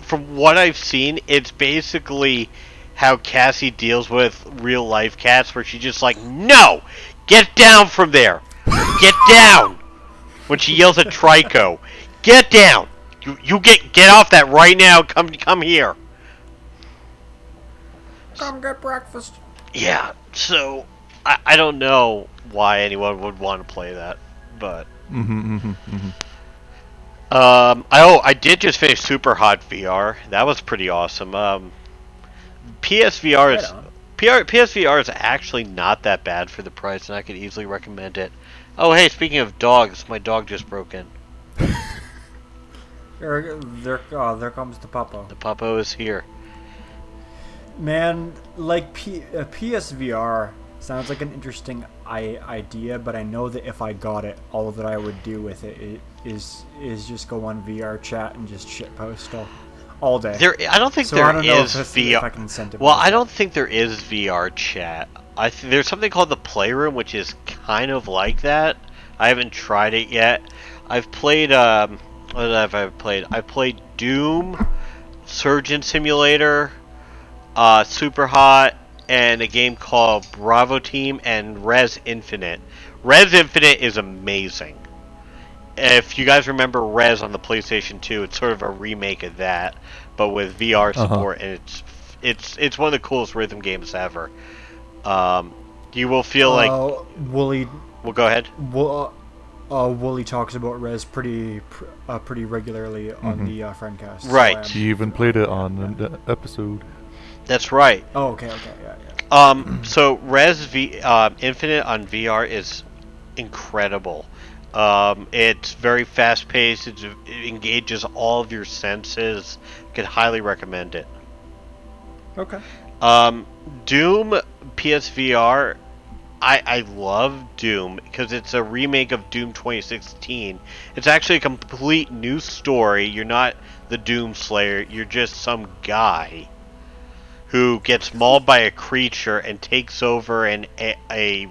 from what I've seen, it's basically how Cassie deals with real life cats, where she's just like, "No, get down from there, get down." When she yells at Trico, "Get down! You get off that right now! Come here!" Come get breakfast. Yeah. So I don't know why anyone would want to play that, but. I did just finish Super Hot VR. That was pretty awesome. PSVR is actually not that bad for the price, and I could easily recommend it. Oh, hey, speaking of dogs, my dog just broke in. There comes the puppo. The puppo is here. Man, like PSVR sounds like an interesting idea, but I know that if I got it, all that I would do with it is just go on VR chat and just shitpost all day. I don't think so there I don't know is if VR. If I can incentivize Well, I it. don't think there is VR chat. There's something called the Playroom, which is kind of like that. I haven't tried it yet. I've played. What have I played? I played Doom, Surgeon Simulator, Super Hot, and a game called Bravo Team and Res Infinite. Res Infinite is amazing. If you guys remember Res on the PlayStation 2, it's sort of a remake of that, but with VR support, and it's one of the coolest rhythm games ever. You will feel like Wooly. Well, go ahead. Wooly talks about Res pretty regularly on the Friendcast. Right. So, She even played it on an episode. That's right. Oh, okay, yeah. So Res Infinite on VR is incredible. It's very fast paced. It engages all of your senses. Could highly recommend it. Okay. Doom PSVR. I love Doom because it's a remake of Doom 2016. It's actually a complete new story. You're not the Doom Slayer. You're just some guy who gets mauled by a creature and takes over a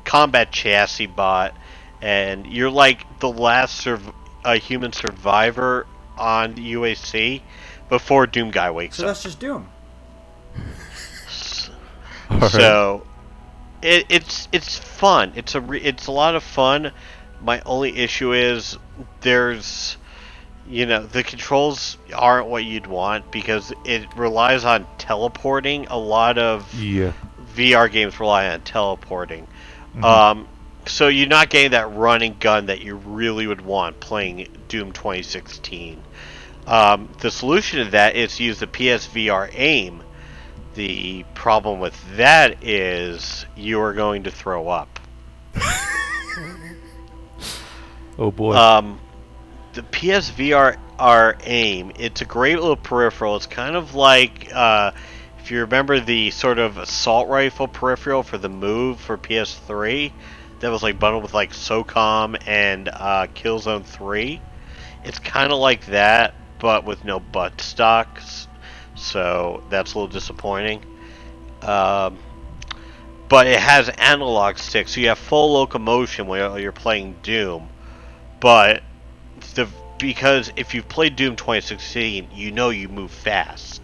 combat chassis bot, and you're like the last human survivor on UAC before Doom Guy wakes So up. that's just Doom. So it's fun. It's a lot of fun. My only issue is there's the controls aren't what you'd want because it relies on teleporting. A lot of VR games rely on teleporting. Mm-hmm. So you're not getting that run and gun that you really would want playing Doom 2016. The solution to that is to use the PSVR aim. The problem with that is you are going to throw up. Oh boy. The PSVR aim, it's a great little peripheral. It's kind of like if you remember the sort of assault rifle peripheral for the Move for PS3 that was like bundled with like SOCOM and Killzone 3. It's kind of like that, but with no butt stocks. So that's a little disappointing. But it has analog sticks, so you have full locomotion while you're playing Doom. But because if you've played Doom 2016, you know you move fast.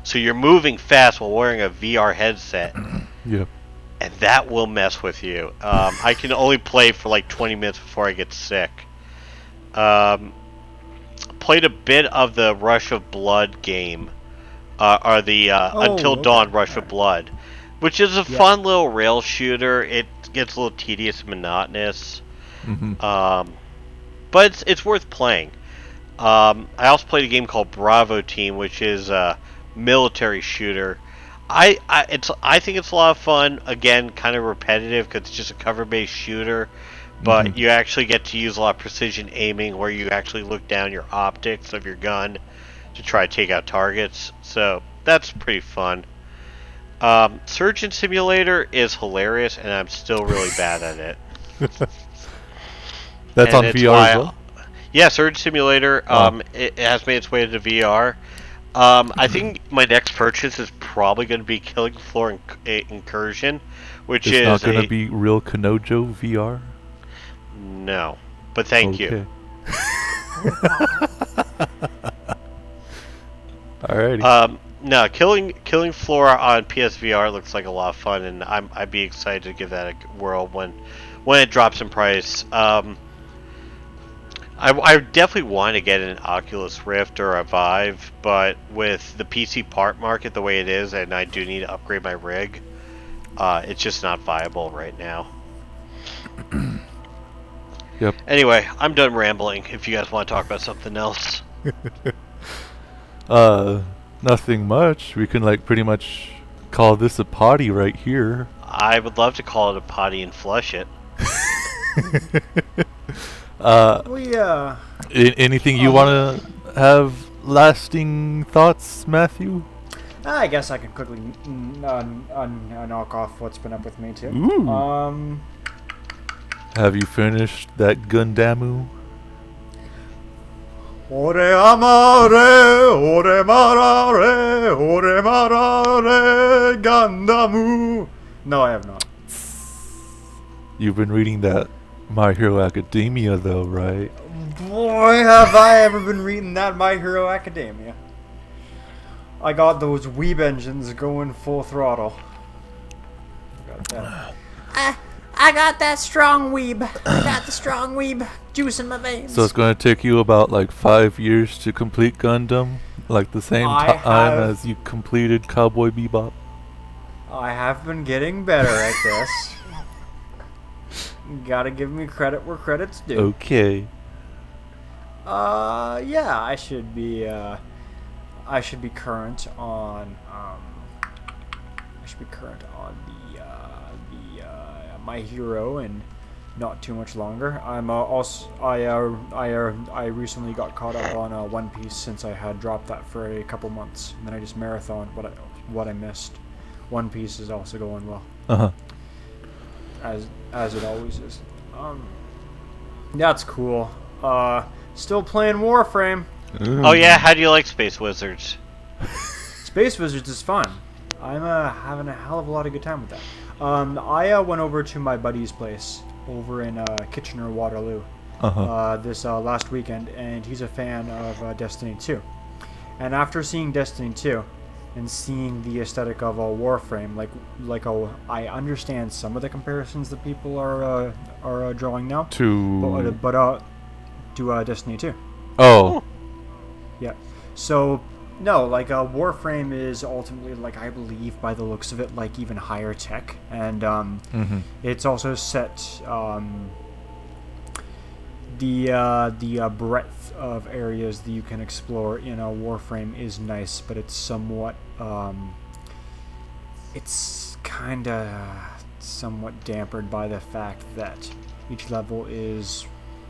So you're moving fast while wearing a VR headset. Yep. And that will mess with you. I can only play for like 20 minutes before I get sick. Played a bit of the Rush of Blood game. Or the Until Dawn Rush of Blood. Which is a fun little rail shooter. It gets a little tedious and monotonous. Mm-hmm. But it's worth playing. I also played a game called Bravo Team, which is a military shooter. I think it's a lot of fun. Again, kind of repetitive because it's just a cover-based shooter. But you actually get to use a lot of precision aiming where you actually look down your optics of your gun to try to take out targets. So that's pretty fun. Surgeon Simulator is hilarious, and I'm still really bad at it. That's on VR as well? Yeah, Surgeon Simulator. It has made its way to VR. I think my next purchase is probably going to be Killing Floor Incursion, which is not going to be real Kanojo VR? No, but thank you. Alrighty. No, Killing Floor on PSVR looks like a lot of fun, and I'd be excited to give that a whirl when it drops in price. I definitely want to get an Oculus Rift or a Vive, but with the PC part market the way it is, and I do need to upgrade my rig, it's just not viable right now. Yep. Anyway, I'm done rambling. If you guys want to talk about something else. Nothing much. We can pretty much call this a potty right here. I would love to call it a potty and flush it. Anything you want to have lasting thoughts, Matthew? I guess I can quickly knock off what's been up with me too. Ooh. Have you finished that Gundamu? Ore amare, ore marare, ore marare, Gandamu. No, I have not. You've been reading that My Hero Academia, though, right? Boy, have I ever been reading that My Hero Academia. I got those weeb engines going full throttle. Got that. I got that strong weeb. I got the strong weeb juice in my veins. So it's going to take you about 5 years to complete Gundam? Like the same time as you completed Cowboy Bebop? I have been getting better at this. Gotta give me credit where credit's due. Okay. Yeah, I should be current on the My Hero and not too much longer. I recently got caught up on One Piece since I had dropped that for a couple months, and then I just marathoned what I missed. One Piece is also going well. as it always is. That's cool. Still playing Warframe. Oh yeah, how do you like Space Wizards? Space Wizards is fun. I'm having a hell of a lot of good time with that. I went over to my buddy's place over in Kitchener, Waterloo, this last weekend, and he's a fan of Destiny 2. And after seeing Destiny 2 and seeing the aesthetic of Warframe, I understand some of the comparisons that people are drawing now To to Destiny 2. oh, Yeah. So no, Warframe is ultimately, I believe by the looks of it, even higher tech, and it's also set the breadth of areas that you can explore in a Warframe is nice, but it's somewhat it's kind of somewhat dampered by the fact that each level is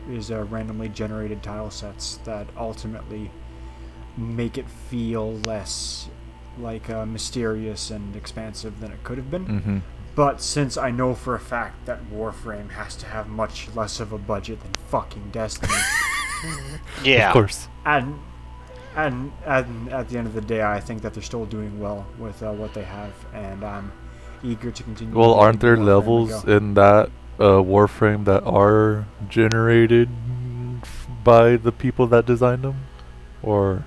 randomly generated tile sets that ultimately make it feel less mysterious and expansive than it could have been. But since I know for a fact that Warframe has to have much less of a budget than fucking Destiny, Yeah. of course. and at the end of the day, I think that they're still doing well with what they have, and I'm eager to continue. Well, playing aren't there Warframe and levels go. in that Warframe that are generated by the people that designed them, or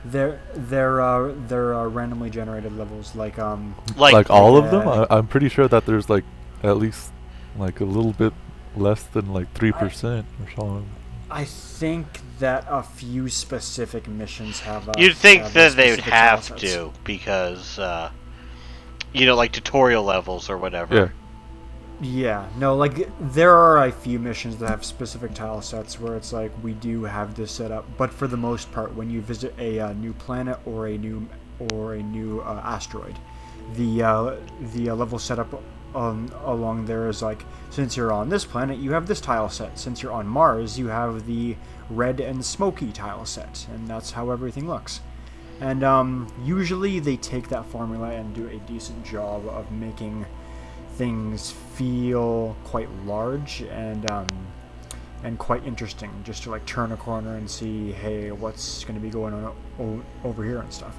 They're randomly generated levels, Like all of them? Yeah. I'm pretty sure that there's at least a little bit less than 3% or something. I think that a few specific missions have. you'd think have that they would specific have tile sets. to because like tutorial levels or whatever. Yeah. Yeah, no, there are a few missions that have specific tile sets where it's we do have this set up, but for the most part, when you visit a new planet or a new asteroid, the level setup along there is since you're on this planet, you have this tile set. Since you're on Mars, you have the red and smoky tile set, and that's how everything looks. And usually they take that formula and do a decent job of making things feel quite large and quite interesting, just to turn a corner and see, hey, what's going to be going on over here and stuff.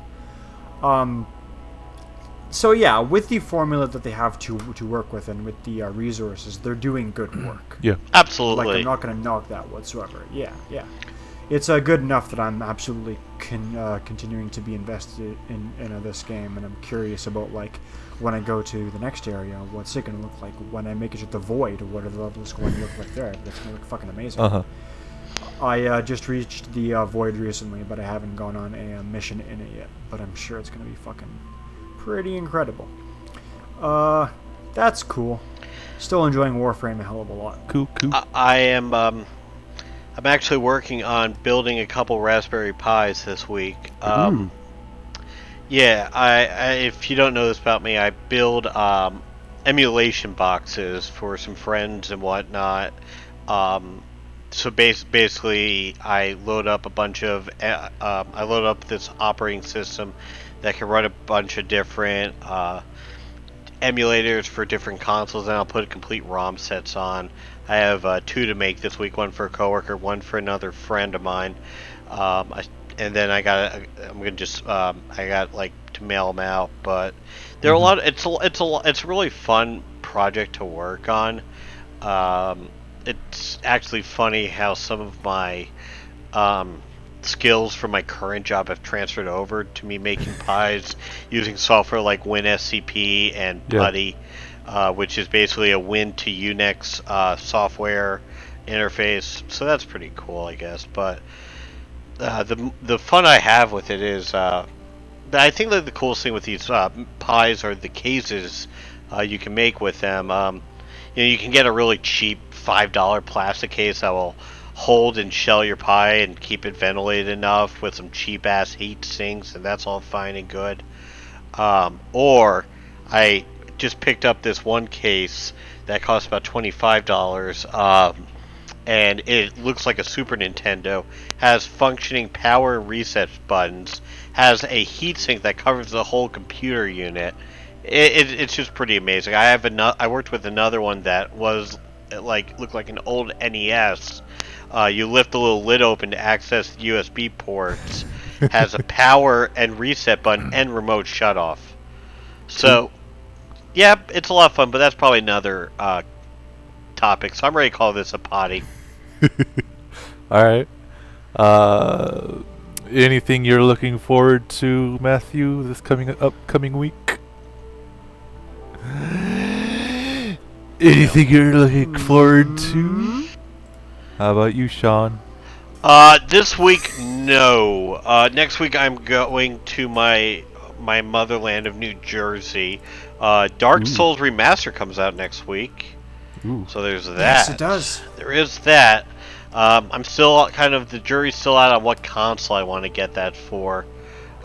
So yeah, with the formula that they have to work with and with the resources, they're doing good work. Yeah. Absolutely. I'm not going to knock that whatsoever. Yeah. It's good enough that I'm absolutely continuing to be invested in this game, and I'm curious about when I go to the next area, what's it going to look like? When I make it to the Void, what are the levels going to look like there? That's going to look fucking amazing. I just reached the Void recently, but I haven't gone on a mission in it yet. But I'm sure it's going to be fucking pretty incredible. That's cool. Still enjoying Warframe a hell of a lot. Cool. I am. I'm actually working on building a couple Raspberry Pis this week. Yeah, I if you don't know this about me, I build emulation boxes for some friends and whatnot. So basically, I load up a bunch of I load up this operating system that can run a bunch of different emulators for different consoles, and I'll put complete ROM sets on. I have 2 to make this week, one for a coworker, one for another friend of mine. And then I got to mail them out, but there are a lot. It's a really fun project to work on. It's actually funny how some of my skills from my current job have transferred over to me making pies using software like WinSCP and Putty, which is basically a Win to Unix software interface. So that's pretty cool, I guess. But the fun I have with it is I think that the coolest thing with these pies are the cases you can make with them. You can get a really cheap $5 plastic case that will hold and shell your pie and keep it ventilated enough with some cheap ass heat sinks, and that's all fine and good. Or I just picked up this one case that costs about $25, and it looks like a Super Nintendo, has functioning power reset buttons, has a heatsink that covers the whole computer unit, It's just pretty amazing. I worked with another one that was looked like an old NES. You lift the little lid open to access the USB ports. Has a power and reset button and remote shut off. So, yeah, it's a lot of fun, but that's probably another topic. So I'm ready to call this a potty. All right. Anything you're looking forward to, Matthew, this upcoming week? Anything you're looking forward to? How about you, Sean? This week, no. Next week, I'm going to my motherland of New Jersey. Dark Souls Remaster comes out next week. Ooh. So there's that. Yes, it does. There is that. I'm still the jury's still out on what console I want to get that for.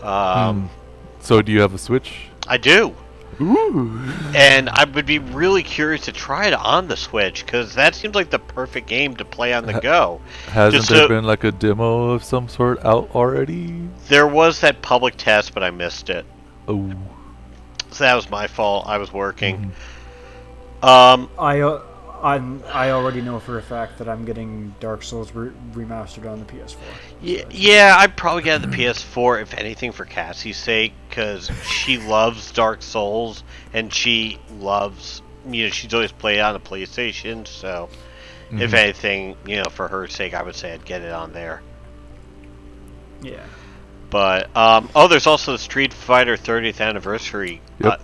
So do you have a Switch? I do. Ooh. And I would be really curious to try it on the Switch, because that seems like the perfect game to play on the go. Hasn't there been like a demo of some sort out already? There was that public test, but I missed it. Oh. So that was my fault. I was working. I already know for a fact that I'm getting Dark Souls remastered on the PS4. Yeah, I'd probably get the PS4 if anything for Cassie's sake, because she loves Dark Souls and she loves, she's always played on a PlayStation. So, if anything, for her sake, I would say I'd get it on there. Yeah. But there's also the Street Fighter 30th anniversary. Yep.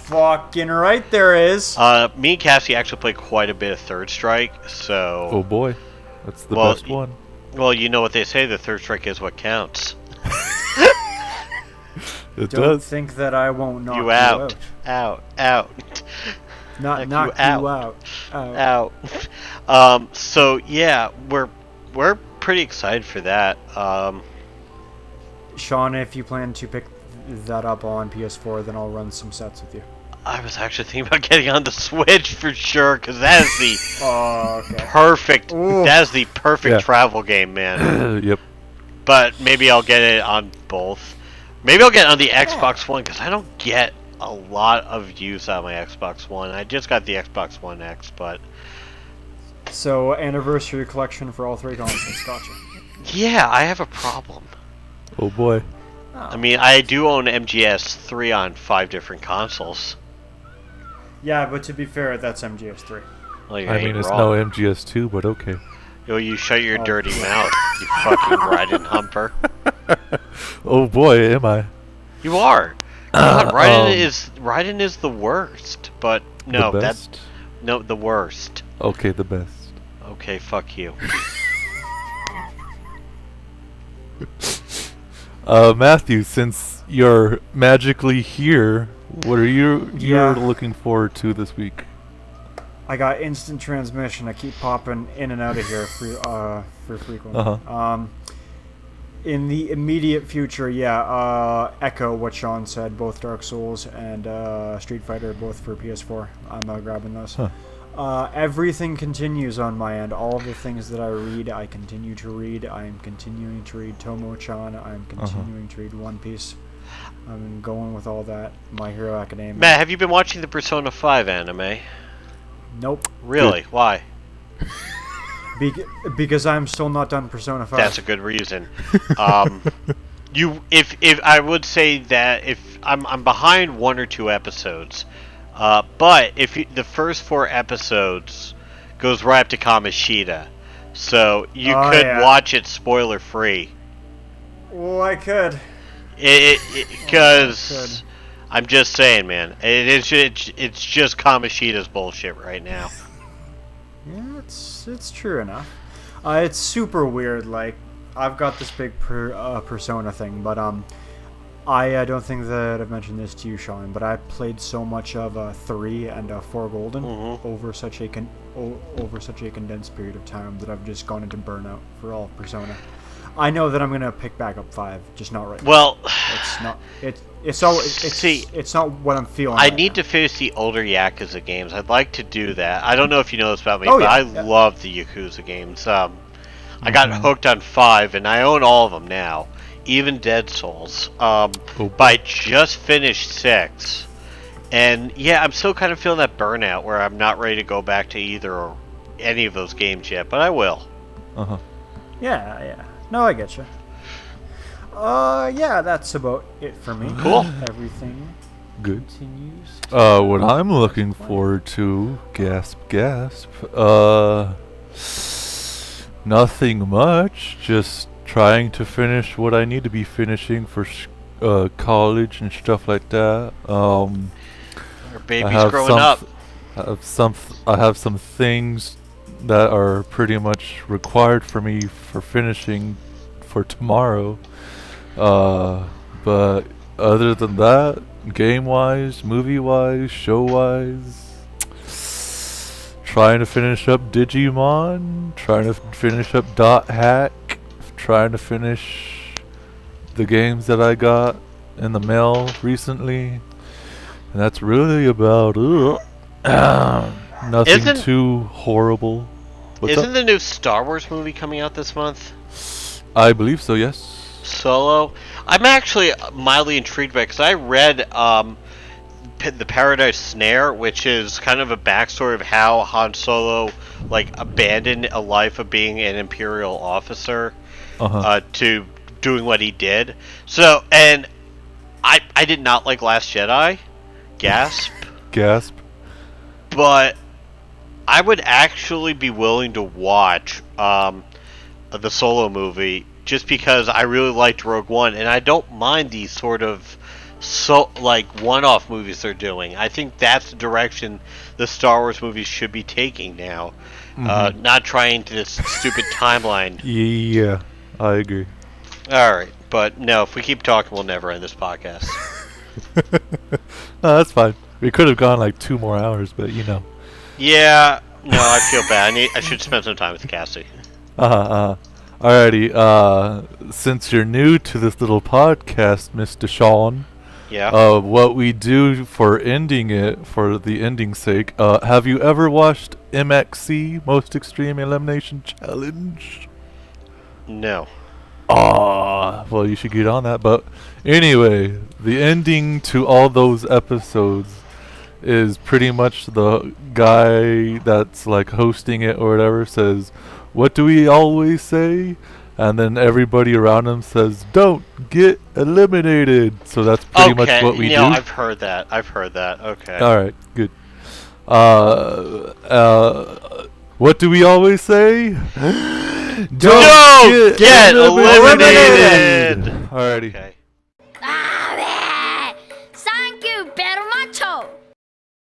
Fucking right there is. Me and Cassie actually played quite a bit of Third Strike, so... Oh boy, that's the best one. Well, you know what they say, the Third Strike is what counts. It Don't does. think that I won't knock You you out. out. Out. Knock you you out. So, yeah, we're pretty excited for that. Sean, if you plan to pick that up on PS4, then I'll run some sets with you. I was actually thinking about getting on the Switch for sure, because that is the perfect. Ooh. That is the perfect travel game, man. Yep. But maybe I'll get it on both. Maybe I'll get it on the Xbox One, because I don't get a lot of use out of my Xbox One. I just got the Xbox One X, but... So, anniversary collection for all three consoles. Gotcha. Yeah, I have a problem. Oh boy. I mean, I do own MGS3 on 5 different consoles. Yeah, but to be fair, that's MGS3. Well, you I ain't mean, it's wrong. no MGS2, but okay. Yo, you shut your dirty mouth, you fucking riding humper. Oh boy, am I. You are. God, Raiden is the worst, but no, The best? the worst. Okay, the best. Okay, fuck you. Matthew, since you're magically here, what are you're Yeah. looking forward to this week? I got instant transmission. I keep popping in and out of here for frequently. In the immediate future, echo what Sean said. Both Dark Souls and Street Fighter, both for PS4. I'm grabbing those. Everything continues on my end. All of the things that I read, I continue to read. I'm continuing to read Tomo-chan. I'm continuing to read One Piece. I'm going with all that. My Hero Academia. Matt, have you been watching the Persona 5 anime? Nope. Really? Good. Why? Because I'm still not done Persona 5. That's a good reason. If I would say that if I'm behind 1 or 2 episodes, but the first 4 episodes goes right up to Kamoshida, so you could watch it spoiler free. Well, I could. Because I'm just saying, man, it's just Kamoshida's bullshit right now. Yeah, it's true enough. It's super weird. Like, I've got this big Persona thing, but I don't think that I've mentioned this to you, Sean, but I played so much of 3 and 4 Golden over such a condensed period of time that I've just gone into burnout for all Persona. I know that I'm gonna pick back up 5, just not right now. Well, it's not. It's not what I'm feeling. I right need now. to finish the older Yakuza games. I'd like to do that. I don't know if you know this about me, Oh, but yeah, I yeah. love the Yakuza games. I got hooked on 5, and I own all of them now, even Dead Souls. But I just finished 6. And yeah, I'm still kind of feeling that burnout where I'm not ready to go back to either or any of those games yet, but I will. Uh-huh. Yeah. No, I get you. Yeah, that's about it for me. Cool. Everything Good. continues. What I'm looking forward to, gasp, nothing much. Just trying to finish what I need to be finishing for college and stuff like that. Our baby's growing up. I have some things that are pretty much required for me for finishing for tomorrow. But other than that, game-wise, movie-wise, show-wise, trying to finish up Digimon, trying to finish up Dot Hack, trying to finish the games that I got in the mail recently, and that's really about it. Nothing too horrible. Isn't the new Star Wars movie coming out this month? I believe so, yes. Solo? I'm actually mildly intrigued by it because I read the Paradise Snare, which is kind of a backstory of how Han Solo abandoned a life of being an Imperial officer to doing what he did. So, and I did not like Last Jedi. Gasp. But I would actually be willing to watch the Solo movie just because I really liked Rogue One, and I don't mind these sort of one-off movies they're doing. I think that's the direction the Star Wars movies should be taking now, not trying to this stupid timeline. Yeah, I agree. All right, but no, if we keep talking, we'll never end this podcast. No, that's fine. We could have gone 2 more hours, but you know. Yeah, no, I feel bad. I should spend some time with Cassie. Alrighty, since you're new to this little podcast, Mr. Sean, yeah. What we do for ending it, for the ending's sake, have you ever watched MXC, Most Extreme Elimination Challenge? No. Well, you should get on that. But anyway, the ending to all those episodes is pretty much the guy that's hosting it or whatever says, "What do we always say?" And then everybody around him says, "Don't get eliminated." So that's pretty much what we do. I've heard that. Okay. All right, good. What do we always say? Don't get eliminated. Alrighty. Okay.